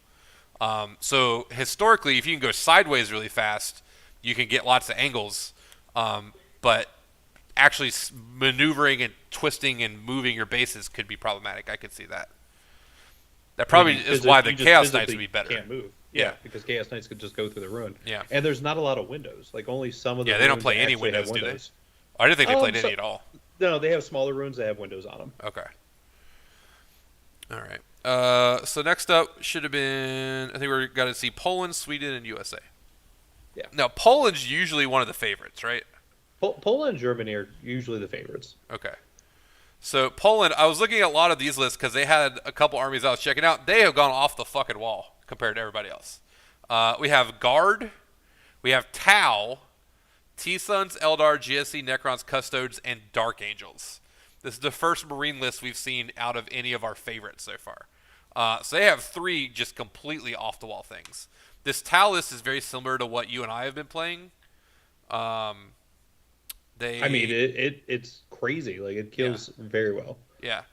So historically, if you can go sideways really fast, you can get lots of angles. But actually maneuvering and twisting and moving your bases could be problematic. I could see that. That probably is why the Chaos Knights would be better. Can't move. Yeah. Because Chaos Knights could just go through the ruin. Yeah. And there's not a lot of windows. Only some of the Yeah, they don't ruins play any actually have windows, do they? windows. I didn't think they played So- any at all. No, they have smaller ruins that have windows on them. Okay. All right. So next up should have been, I think we're got to see Poland, Sweden, and USA. Yeah. Now, Poland's usually one of the favorites, right? Poland and Germany are usually the favorites. Okay. So Poland, I was looking at a lot of these lists because they had a couple armies I was checking out. They have gone off the fucking wall compared to everybody else. We have Guard, we have Tau, T-Suns, Eldar, GSC, Necrons, Custodes, and Dark Angels. This is the first Marine list we've seen out of any of our favorites so far. So they have 3 just completely off-the-wall things. This Tau list is very similar to what you and I have been playing. It's crazy. It kills very well. Yeah.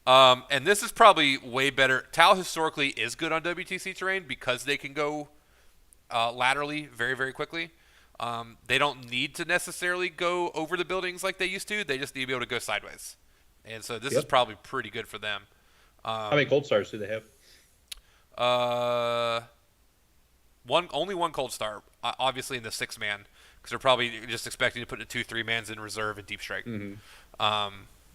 And this is probably way better. Tau historically is good on WTC terrain because they can go laterally very, very quickly. They don't need to necessarily go over the buildings like they used to. They just need to be able to go sideways. And so this is probably pretty good for them. How many cold stars do they have? Only one cold star, obviously in the 6-man, because they're probably just expecting to put the 2-3-mans in reserve and deep strike.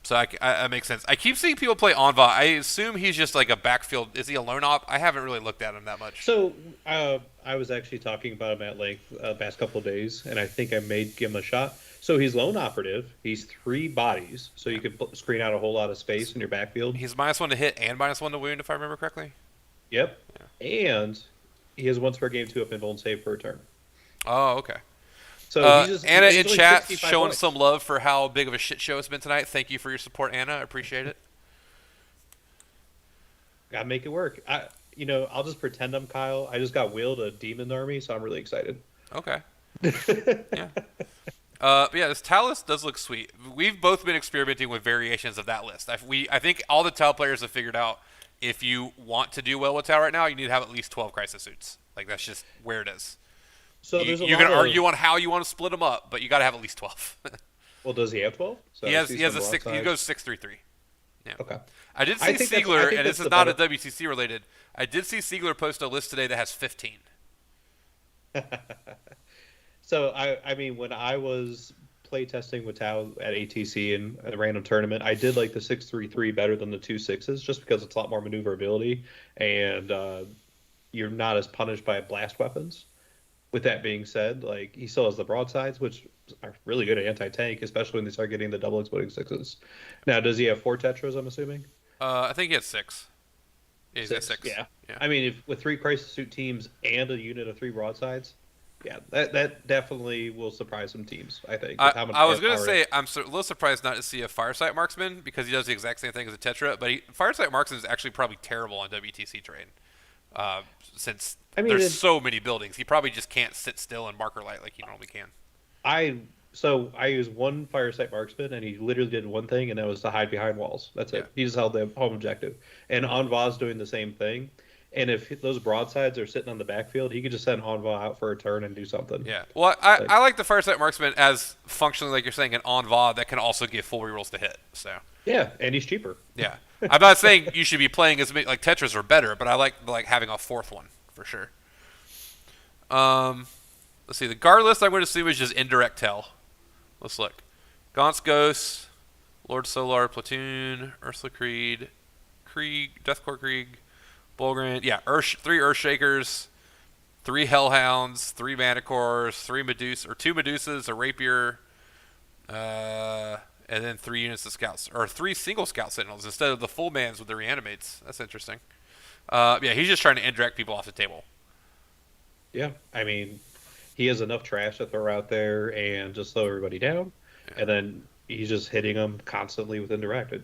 So that makes sense. I keep seeing people play Anva. I assume he's just like a backfield. Is he a lone op? I haven't really looked at him that much. So I was actually talking about him at length the past couple of days, and I think I may give him a shot. So he's lone operative. He's 3 bodies, so you could screen out a whole lot of space in your backfield. He's -1 to hit and -1 to wound, if I remember correctly. Yep. Yeah. And he has once per game 2 up and invuln save per turn. Oh, okay. So Anna in chat 65 showing points. some love for how big of a shit show it's been tonight. Thank you for your support, Anna. I appreciate it. Gotta make it work. I'll just pretend I'm Kyle. I just got wheeled a demon army, so I'm really excited. Okay. Yeah. But yeah, this Tau list does look sweet. We've both been experimenting with variations of that list. I think all the Tau players have figured out if you want to do well with Tau right now, you need to have at least 12 crisis suits. Like, that's just where it is. So you can argue on how you want to split them up, but you got to have at least 12. Well, does he have 12? So he has a 6. He goes 6-3-3. Yeah. Okay. I did see Siegler, and this is not a WCC related. I did see Siegler post a list today that has 15. So I mean, when I was playtesting with Tau at ATC and a random tournament, I did like the 6-3-3 better than the 2-6s, just because it's a lot more maneuverability, and you're not as punished by blast weapons. With that being said, like, he still has the broadsides, which are really good at anti-tank, especially when they start getting the double exploding 6s. Now, does he have 4 tetras, I'm assuming? I think he has 6. Yeah, he's got 6. Yeah. I mean, with 3 crisis suit teams and a unit of 3 broadsides, yeah, that definitely will surprise some teams, I think. I was going to say, I'm a little surprised not to see a Firesight Marksman, because he does the exact same thing as a Tetra, but Firesight Marksman is actually probably terrible on WTC terrain. Since there's so many buildings, he probably just can't sit still and marker light like he normally can. I used one Firesight Marksman, and he literally did one thing, and that was to hide behind walls. That's it. He just held the home objective. And Anva's doing the same thing. And if those broadsides are sitting on the backfield, he could just send Anva out for a turn and do something. Yeah. Well, I like the Firesight Marksman as functionally, like you're saying, an Anva that can also give full rerolls to hit. So. Yeah, and he's cheaper. Yeah. I'm not saying you should be playing as many, like, Tetras are better, but I like having a 4th one for sure. Let's see. The guard list I'm going to assume is just indirect tell. Let's look. Gaunt's Ghost, Lord Solar, Platoon, Ursula Creed, Deathcore Krieg, Bulgarian. Yeah, 3 Earthshakers, 3 Hellhounds, 3 Manticores, 2 Medusas, a Rapier, and then 3 units of scouts, or 3 single scout sentinels instead of the full mans with the reanimates. That's interesting. Yeah, he's just trying to indirect people off the table. Yeah, I mean, he has enough trash to throw out there and just slow everybody down, and then he's just hitting them constantly with indirect.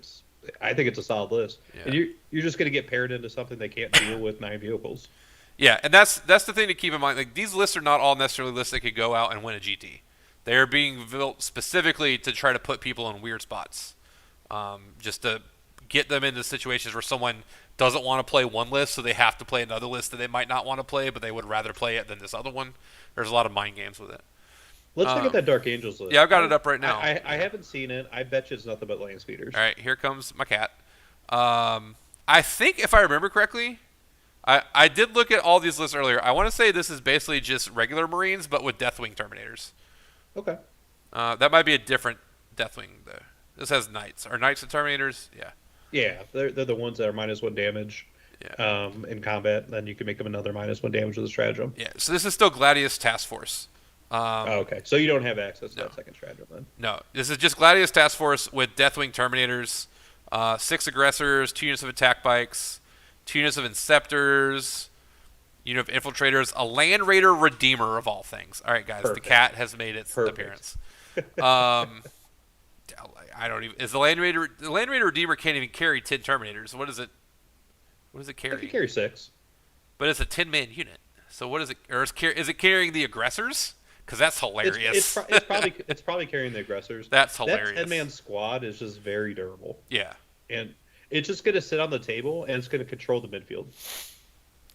I think it's a solid list, and you're just going to get paired into something they can't deal with 9 vehicles. Yeah, and that's the thing to keep in mind. Like, these lists are not all necessarily lists that could go out and win a GT. They are being built specifically to try to put people in weird spots, just to get them into situations where someone doesn't want to play one list, so they have to play another list that they might not want to play, but they would rather play it than this other one. There's a lot of mind games with it. Let's look at that Dark Angels list. Yeah, I've got it up right now. I haven't seen it. I bet you it's nothing but land speeders. All right, here comes my cat. I think, if I remember correctly, I did look at all these lists earlier. I want to say this is basically just regular Marines, but with Deathwing Terminators. Okay. That might be a different Deathwing, though. This has Knights. Are Knights and Terminators? Yeah. Yeah, they're the ones that are -1 damage in combat. Then you can make them another -1 damage with a stratagem. Yeah, so this is still Gladius Task Force. Okay, so you don't have access to that second stratagem then? No, this is just Gladius Task Force with Deathwing Terminators, 6 Aggressors, 2 units of Attack Bikes, 2 units of Inceptors, unit of Infiltrators, a Land Raider Redeemer of all things. All right, guys, Perfect. The cat has made its appearance. I don't even. Is the Land Raider Redeemer can't even carry 10 Terminators? What is it? What does it carry? It can carry 6. But it's a 10-man unit. So what is it? Or is it carrying the Aggressors? Because that's hilarious. It's probably carrying the Aggressors. That's hilarious. That 10-man squad is just very durable. Yeah. And it's just going to sit on the table, and it's going to control the midfield.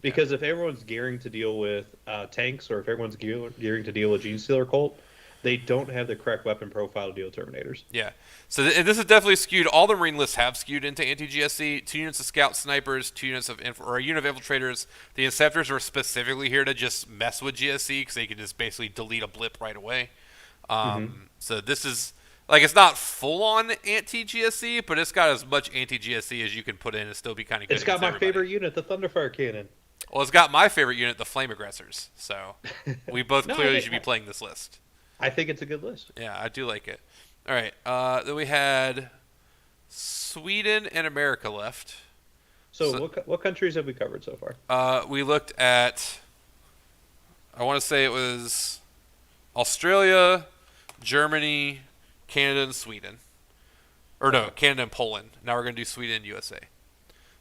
Because if everyone's gearing to deal with tanks, or if everyone's gearing to deal with Gene Stealer Cult, they don't have the correct weapon profile to deal with Terminators. Yeah. So and this is definitely skewed. All the Marine lists have skewed into anti-GSC. 2 units of scout snipers, 2 units of or a unit of infiltrators. The Inceptors are specifically here to just mess with GSC because they can just basically delete a blip right away. So this is like, it's not full on anti-GSC, but it's got as much anti-GSC as you can put in and still be kind of good. It's got my everybody. favorite unit, the Thunderfire Cannon. Well, it's got my favorite unit, the Flame Aggressors. So we both No, clearly should be playing this list. I think it's a good list. Yeah, I do like it. All right. Then we had Sweden and America left. So what countries have we covered so far? We looked at, I want to say it was Australia, Germany, Canada, and Sweden. Or no, Canada and Poland. Now we're going to do Sweden and USA.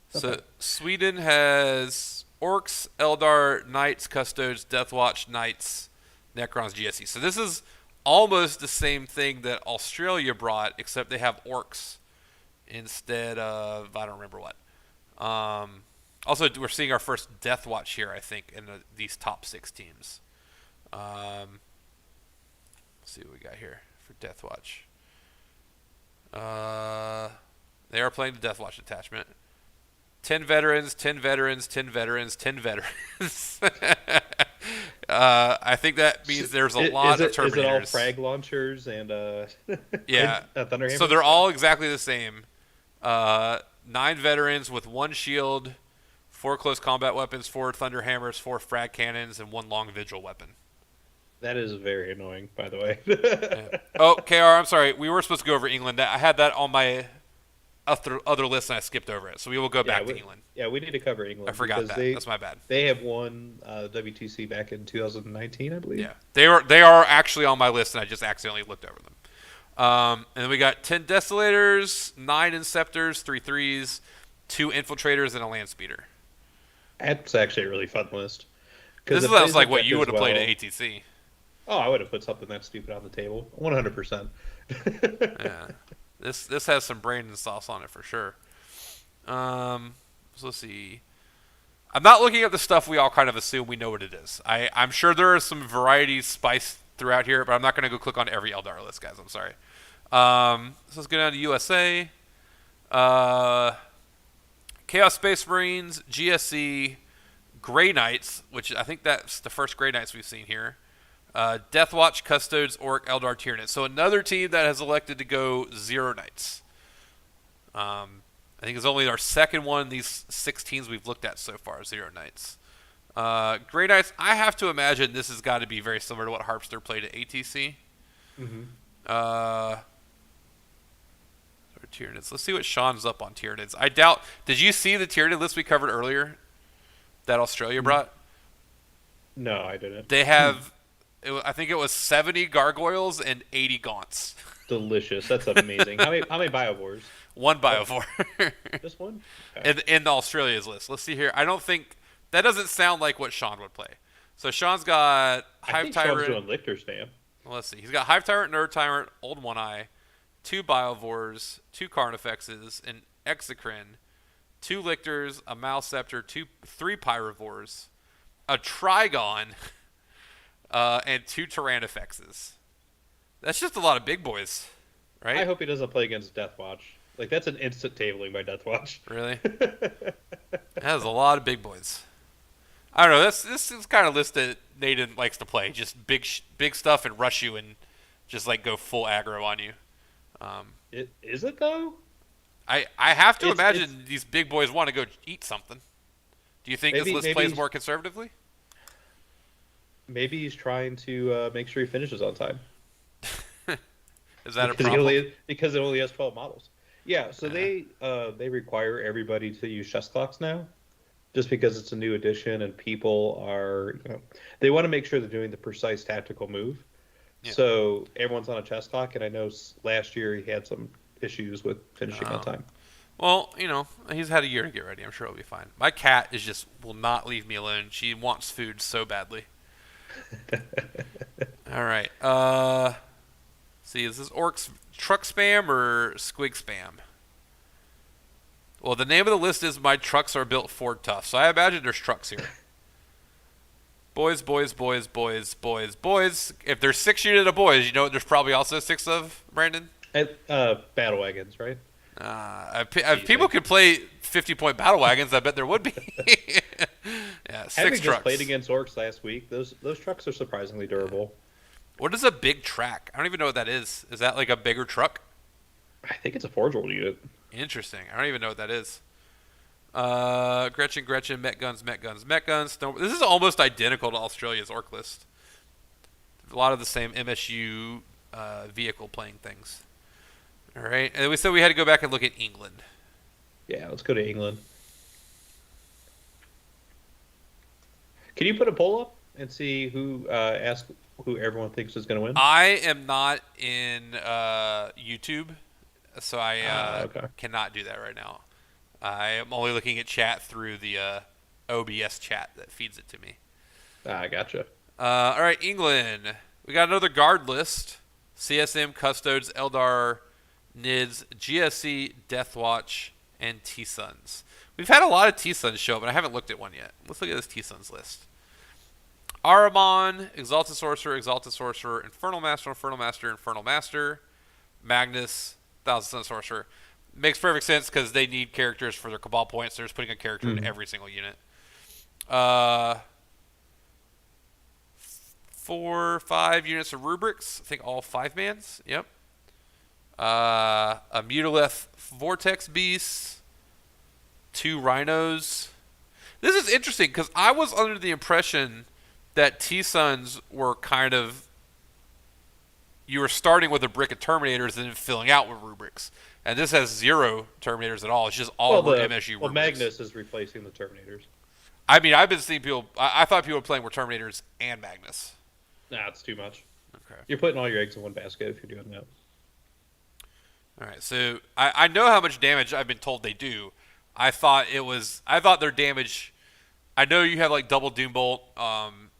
So Okay. Sweden has Orcs, Eldar, Knights, Custodes, Deathwatch, Knights, Necrons, GSE. So this is almost the same thing that Australia brought, except they have Orcs instead of, I don't remember what. Also, we're seeing our first Deathwatch here, I think, in these top 6 teams. Let's see what we got here for Deathwatch. They are playing the Deathwatch detachment. 10 veterans, 10 veterans, 10 veterans, 10 veterans. I think that means there's a lot of Terminators. Is it all frag launchers and yeah, Thunder Hammers? So they're all exactly the same. 9 veterans with 1 shield, 4 close combat weapons, 4 Thunder Hammers, 4 frag cannons, and 1 long vigil weapon. That is very annoying, by the way. Yeah. Oh, KR, I'm sorry. We were supposed to go over England. I had that on my other list, and I skipped over it. So we will go back to England. Yeah, we need to cover England. I forgot that. That's my bad. They have won WTC back in 2019, I believe. Yeah, they are actually on my list, and I just accidentally looked over them. And then we got 10 Desolators, 9 Inceptors, 3 threes, 2 Infiltrators, and a Land Speeder. That's actually a really fun list. This sounds like what you would have played at ATC. Oh, I would have put something that stupid on the table. 100%. Yeah. This has some Brandon sauce on it for sure. So let's see. I'm not looking at the stuff we all kind of assume we know what it is. I'm sure there are some varieties spiced throughout here, but I'm not going to go click on every Eldar list, guys. I'm sorry. So let's go down to USA. Chaos Space Marines, GSC, Grey Knights, which I think that's the first Grey Knights we've seen here. Deathwatch, Custodes, Orc, Eldar, Tyranid. So another team that has elected to go 0 Knights. I think it's only our second one in these 6 teams we've looked at so far, 0 Knights. Grey Knights, I have to imagine this has got to be very similar to what Harpster played at ATC. Mm-hmm. Tyranids. Let's see what Sean's up on Tyranids. I doubt. Did you see the Tyranid list we covered earlier that Australia brought? No, I didn't. They have, I think it was 70 gargoyles and 80 gaunts. Delicious. That's amazing. How many Biovores? 1 Biovore. Just one? Okay. in Australia's list. Let's see here. I don't think that doesn't sound like what Sean would play. So Sean's got I Hive think Sean's Tyrant. doing Lichter Stam. Well, let's see. He's got Hive Tyrant, Nerd Tyrant, Old One Eye, 2 Biovores, 2 Carnifexes, an Exocrine, 2 Lictors, a Malceptor, 3 Pyrovores, a Trigon, and 2 Tyrannifexes. That's just a lot of big boys, right? I hope he doesn't play against Deathwatch. Like, that's an instant tabling by Deathwatch. Really? That is a lot of big boys. I don't know. This is kind of list that Nathan likes to play. Just big stuff and rush you and just like go full aggro on you. Is it though? I have to It's- imagine these big boys want to go eat something. Do you think this list plays more conservatively? Maybe he's trying to make sure he finishes on time. Is that because a problem? Because it only has 12 models. Yeah, so they require everybody to use chess clocks now, just because it's a new edition and people are, they want to make sure they're doing the precise tactical move. Yeah. So everyone's on a chess clock, and I know last year he had some issues with finishing on time. Well, he's had a year to get ready. I'm sure it'll be fine. My cat will not leave me alone. She wants food so badly. All right. See, is this Orcs truck spam or squig spam? Well, the name of the list is My Trucks Are Built Ford Tough, so I imagine there's trucks here. Boys, boys, boys, boys, boys, boys. If there's 6 units of boys, you know what there's probably also 6 of, Brandon? And, battle wagons, right? If people could play 50-point battle wagons, I bet there would be. Yeah, 6 Having trucks. just played against orcs last week, those trucks are surprisingly durable. What is a big track? I don't even know what that is. Is that like a bigger truck? I think it's a Forge World unit. Interesting. I don't even know what that is. Gretchen, Met Guns. This is almost identical to Australia's Orc list. A lot of the same MSU vehicle playing things. All right. And we said we had to go back and look at England. Yeah, let's go to England. Can you put a poll up and see who ask who everyone thinks is going to win? I am not in YouTube, so I okay. cannot do that right now. I am only looking at chat through the OBS chat that feeds it to me. I gotcha. All right, England. We got another guard list. CSM, Custodes, Eldar, Nids, GSC, Deathwatch, and T-Suns. We've had a lot of T-Suns show up, but I haven't looked at one yet. Let's look at this T-Suns list. Aramon, Exalted Sorcerer, Infernal Master, Infernal Master, Magnus, Thousand Sun Sorcerer. Makes perfect sense because they need characters for their Cabal points. They're just putting a character in every single unit. 4, 5 units of Rubrics. I think all 5-mans. Yep. A Mutalith Vortex Beast. 2 Rhinos. This is interesting because I was under the impression that T-Suns were kind of... You were starting with a brick of Terminators and then filling out with Rubrics. And this has 0 Terminators at all. It's just all over MSU Rubrics. Well, Magnus is replacing the Terminators. I mean, I've been seeing people... I thought people were playing with Terminators and Magnus. Nah, it's too much. Okay. You're putting all your eggs in one basket if you're doing that. All right, so I know how much damage I've been told they do. I thought their damage... I know you have like double Doombolt.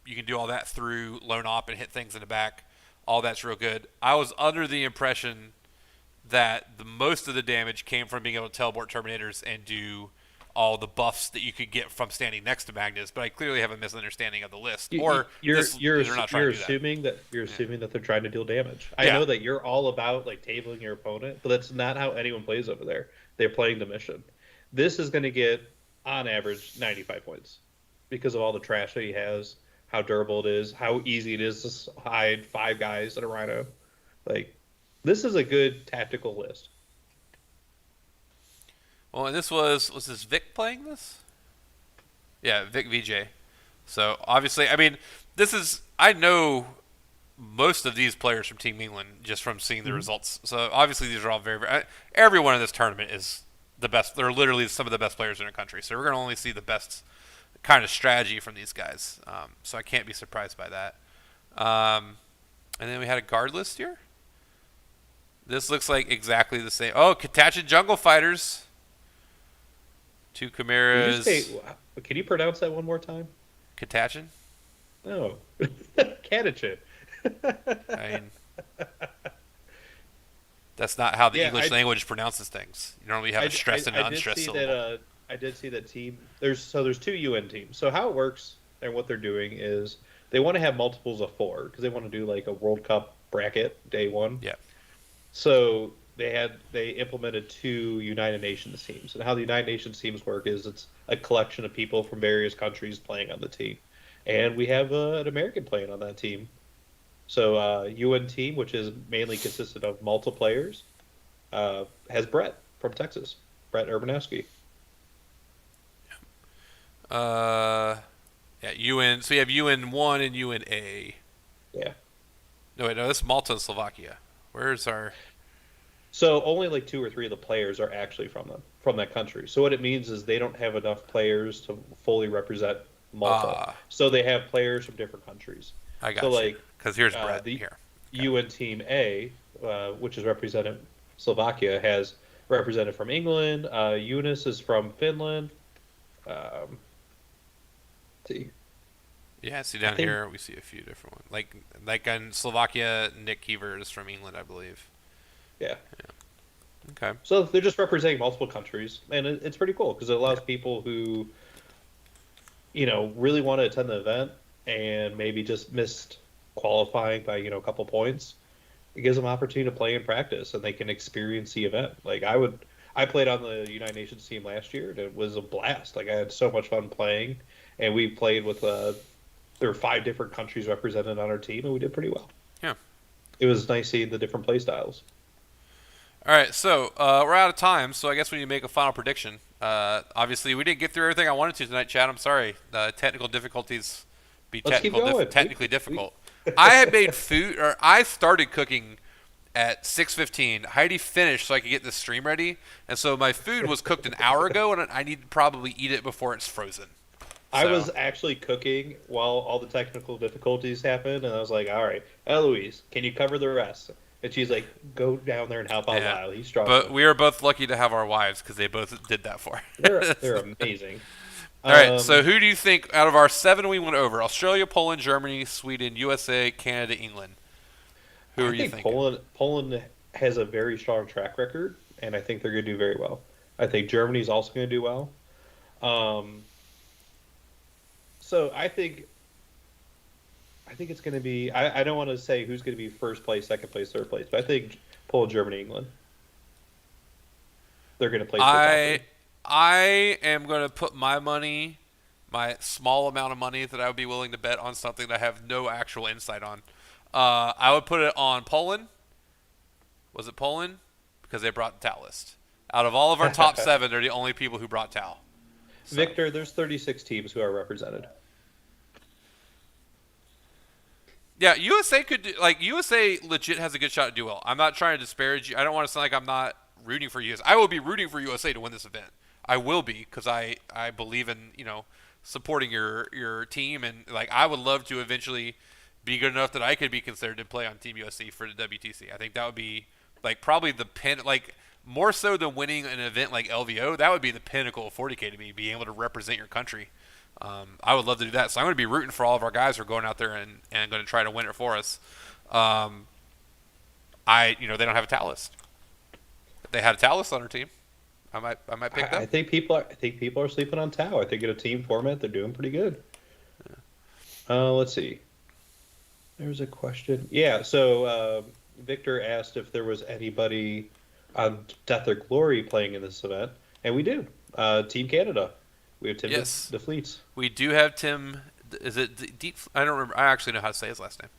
You can do all that through Lone Op and hit things in the back. All that's real good. I was under the impression that the most of the damage came from being able to teleport Terminators and do all the buffs that you could get from standing next to Magnus, but I clearly have a misunderstanding of the list. You're assuming that they're trying to deal damage. I know that you're all about like tabling your opponent, but that's not how anyone plays over there. They're playing the mission. This is going to get on average 95 points because of all the trash that he has, how durable it is, how easy it is to hide 5 guys in a Rhino. Like, this is a good tactical list. Well, and this was this Vic playing this? Yeah, Vic VJ. So, obviously, I mean, I know most of these players from Team England just from seeing the results. So, obviously, these are all very, very, everyone in this tournament is the best. They're literally some of the best players in the country. So, we're going to only see the best kind of strategy from these guys. So, I can't be surprised by that. And then we had a guard list here. This looks like exactly the same. Oh, Katachan Jungle Fighters. 2 Chimeras. Can you pronounce that one more time? Katachan? No. Katachan. I mean, that's not how the English language pronounces things. You normally have a stressed and an unstressed syllable. I did see that team. There's 2 UN teams. So how it works and what they're doing is they want to have multiples of 4 because they want to do like a World Cup bracket day 1. Yeah. So they implemented 2 United Nations teams. And how the United Nations teams work is it's a collection of people from various countries playing on the team. And we have an American playing on that team. So UN team, which is mainly consisted of multiple players, has Brett from Texas, Brett Urbanowski. Yeah, UN. So you have UN 1 and UN A. Yeah. No, wait, no, that's Malta and Slovakia. Where's our... So only like 2 or 3 of the players are actually from that country. So what it means is they don't have enough players to fully represent Malta. So they have players from different countries. I got so you. Like, because here's Brett here. UN Team A, which is represented Slovakia, has represented from England. Eunice is from Finland. See. Yeah, see down here we see a few different ones. Like in Slovakia, Nick Keever is from England, I believe. Yeah. Okay. So they're just representing multiple countries, and it's pretty cool because it allows people who, really want to attend the event and maybe just missed qualifying by, a couple points. It gives them opportunity to play and practice, and they can experience the event. Like I played on the United Nations team last year, and it was a blast. Like I had so much fun playing, and we played with there were 5 different countries represented on our team, and we did pretty well. Yeah. It was nice seeing the different play styles. All right, so we're out of time, so I guess we need to make a final prediction. Obviously, we didn't get through everything I wanted to tonight, Chad. I'm sorry. Technical difficulties be Let's keep going. technically difficult. I had made food, or I started cooking at 6:15. Heidi finished so I could get the stream ready, and so my food was cooked an hour ago, and I need to probably eat it before it's frozen. I was actually cooking while all the technical difficulties happened, and I was like, all right, Eloise, can you cover the rest? And she's like, go down there and help out Lyle. He's strong. But we are both lucky to have our wives because they both did that for us. They're amazing. All right, so who do you think, out of our 7 we went over, Australia, Poland, Germany, Sweden, USA, Canada, England, who are you thinking? Poland has a very strong track record, and I think they're going to do very well. I think Germany's also going to do well. So I think it's going to be. I don't want to say who's going to be first place, second place, third place, but I think Poland, Germany, England. They're going to place. I am going to put my small amount of money that I would be willing to bet on something that I have no actual insight on. I would put it on Poland. Was it Poland? Because they brought the Tau list. Out of all of our top 7, they're the only people who brought Tau. So. Victor, there's 36 teams who are represented. Yeah, USA could do, USA legit has a good shot to do well. I'm not trying to disparage you. I don't want to sound like I'm not rooting for USA. I will be rooting for USA to win this event. I will be because I believe in supporting your team, and I would love to eventually be good enough that I could be considered to play on Team USC for the WTC. I think that would be probably the more so than winning an event like LVO. That would be the pinnacle of 40K to me, being able to represent your country. I would love to do that. So I'm going to be rooting for all of our guys who are going out there and going to try to win it for us. They don't have a Tau list. If they had a Tau list on their team, I might pick them. I think people are sleeping on Tau. I think in a team format they're doing pretty good. Yeah. Let's see. There's a question. Yeah, so Victor asked if there was anybody on Death or Glory playing in this event, and we do. Team Canada. We have Tim DeFleets. We do have Tim. Is it Deep? I don't remember. I actually know how to say his last name.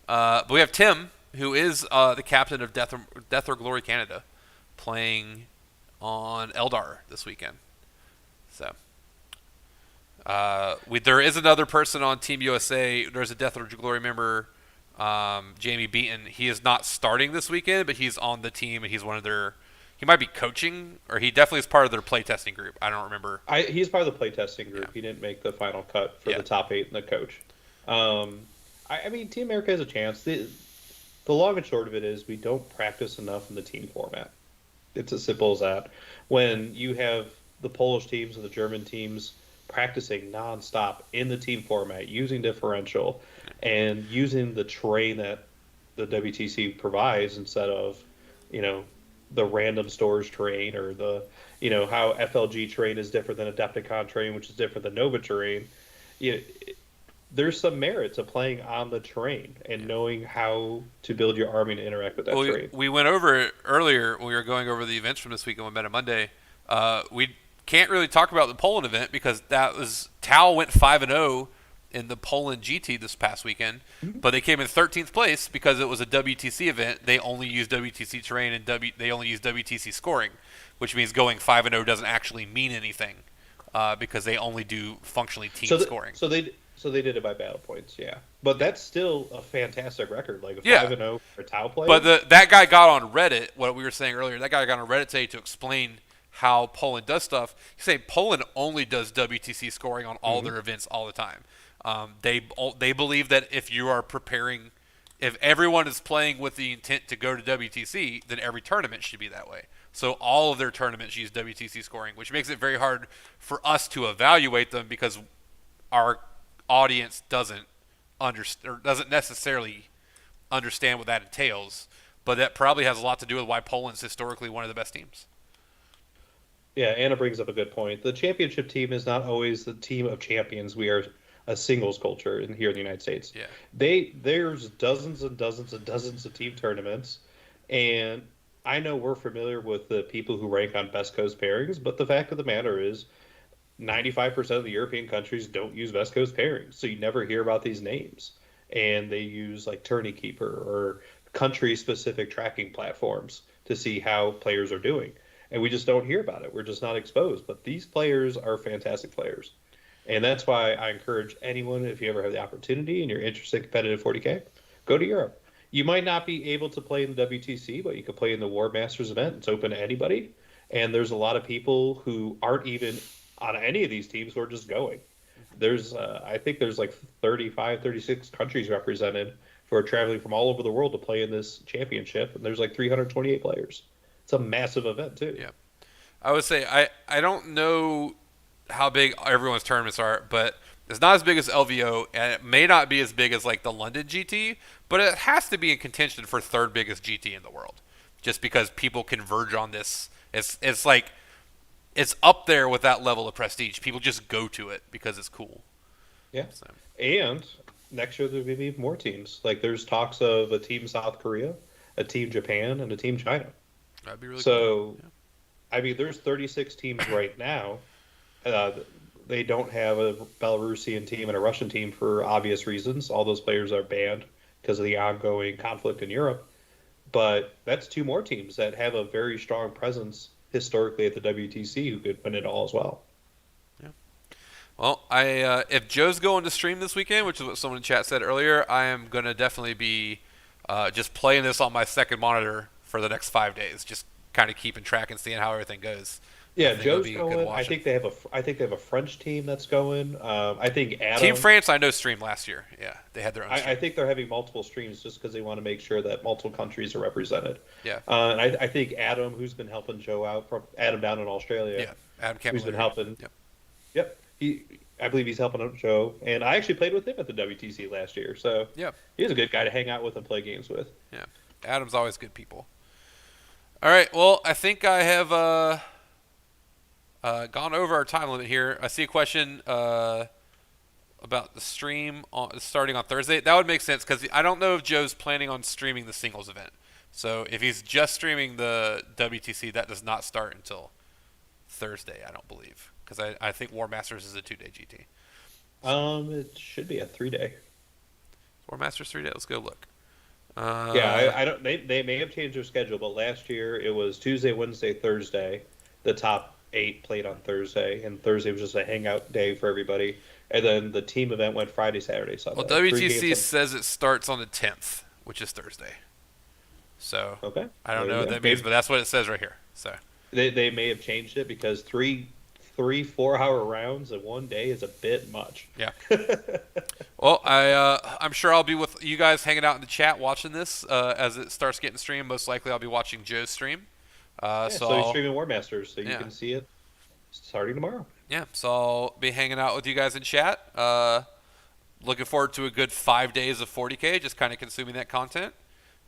But we have Tim, who is the captain of Death or Glory Canada, playing on Eldar this weekend. So there is another person on Team USA. There's a Death or Glory member, Jamie Beaton. He is not starting this weekend, but he's on the team, and he's one of their. He might be coaching, or he definitely is part of their playtesting group. I don't remember. He's part of the playtesting group. Yeah. He didn't make the final cut for the top 8 and the coach. I mean, Team America has a chance. The long and short of it is we don't practice enough in the team format. It's as simple as that. When you have the Polish teams and the German teams practicing nonstop in the team format, using differential, and using the terrain that the WTC provides instead of, the random stores terrain or the, how FLG terrain is different than Adepticon terrain, which is different than Nova terrain. There's some merit to playing on the terrain and knowing how to build your army and interact with that terrain. We went over it earlier when we were going over the events from this week on Meta Monday. We can't really talk about the Poland event because Tau went 5-0 in the Poland GT this past weekend, but they came in 13th place because it was a WTC event. They only used WTC terrain and they only used WTC scoring, which means going 5-0 doesn't actually mean anything because they only do functionally team scoring. So they did it by battle points, yeah. But that's still a fantastic record, like a 5-0 for Tau player. But that guy got on Reddit, what we were saying earlier, that guy got on Reddit today to explain how Poland does stuff. He's saying Poland only does WTC scoring on all their events all the time. They believe that if you are preparing, if everyone is playing with the intent to go to WTC, then every tournament should be that way. So all of their tournaments use WTC scoring, which makes it very hard for us to evaluate them because our audience doesn't necessarily understand what that entails. but that probably has a lot to do with why Poland's historically one of the best teams. Yeah, Anna brings up a good point. The championship team is not always the team of champions. We are a singles culture here in the United States. Yeah. There's dozens and dozens and dozens of team tournaments, and I know we're familiar with the people who rank on best coast pairings, but the fact of the matter is 95% of the European countries don't use best coast pairings, so you never hear about these names. And they use like Tourney Keeper or country-specific tracking platforms to see how players are doing. And we just don't hear about it. We're just not exposed. But these players are fantastic players. And that's why I encourage anyone, if you ever have the opportunity and you're interested in competitive 40K, go to Europe. You might not be able to play in the WTC, but you can play in the War Masters event. It's open to anybody. And there's a lot of people who aren't even on any of these teams who are just going. There's, I think there's like 35, 36 countries represented who are traveling from all over the world to play in this championship. And there's like 328 players. It's a massive event too. Yeah. I would say I don't know how big everyone's tournaments are, but it's not as big as LVO, and it may not be as big as like the London GT, but it has to be in contention for third biggest GT in the world, just because people converge on this. It's like it's up there with that level of prestige. People just go to it because it's cool. Yeah. So. And next year there will be more teams. Like there's talks of a team South Korea, a team Japan, and a team China. That'd be really so, cool. Yeah. I mean, there's 36 teams right now. They don't have a Belarusian team and a Russian team for obvious reasons. All those players are banned because of the ongoing conflict in Europe. But that's two more teams that have a very strong presence historically at the WTC who could win it all as well. Yeah. Well, if Joe's going to stream this weekend, which is what someone in chat said earlier, I am going to definitely be just playing this on my second monitor for the next 5 days, just kind of keeping track and seeing how everything goes. Yeah, Joe's going. I think they have a French team that's going. I think Adam. Team France, I know, streamed last year. Yeah, they had their own. I think they're having multiple streams just because they want to make sure that multiple countries are represented. Yeah. And I think Adam, who's been helping Joe out, from Adam down in Australia. Yeah, Adam Campbell. Who's been helping. Yep. I believe he's helping out Joe, and I actually played with him at the WTC last year. So yeah, he's a good guy to hang out with and play games with. Yeah, Adam's always good people. All right, well, I think I have gone over our time limit here. I see a question about the stream starting on Thursday. That would make sense because I don't know if Joe's planning on streaming the singles event. So if he's just streaming the WTC, that does not start until Thursday, I don't believe. Because I think War Masters is a 2-day GT. It should be a 3-day. War Masters 3-day? Let's go look. I don't. They may have changed their schedule, but last year it was Tuesday, Wednesday, Thursday. The top 8 played on Thursday, and Thursday was just a hangout day for everybody. And then the team event went Friday, Saturday, Sunday. Well, WTC says it starts on the 10th, which is Thursday. So okay, I don't know what that means, but that's what it says right here. So they may have changed it because three 4-hour rounds in one day is a bit much. Yeah. Well, I'm sure I'll be with you guys hanging out in the chat watching this as it starts getting streamed. Most likely I'll be watching Joe's stream. So he's streaming War Masters, so you can see it starting tomorrow. Yeah, so I'll be hanging out with you guys in chat. Looking forward to a good 5 days of 40K, just kind of consuming that content.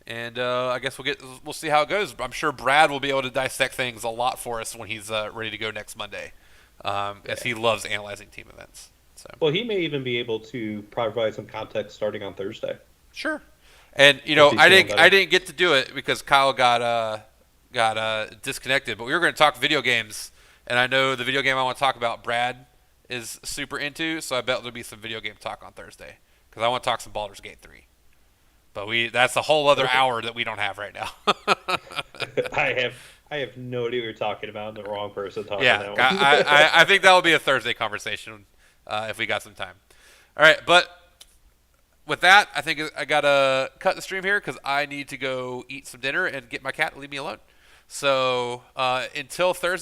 And I guess we'll see how it goes. I'm sure Brad will be able to dissect things a lot for us when he's ready to go next Monday. As he loves analyzing team events. So. Well, he may even be able to provide some context starting on Thursday. Sure. And I didn't get to do it because Kyle got disconnected. But we were going to talk video games, and I know the video game I want to talk about, Brad is super into. So I bet there'll be some video game talk on Thursday because I want to talk some Baldur's Gate 3. But that's a whole other hour that we don't have right now. I have no idea what you're talking about. I'm the wrong person talking about that one. I think that will be a Thursday conversation if we got some time. All right, but with that, I think I got to cut the stream here because I need to go eat some dinner and get my cat to leave me alone. So until Thursday.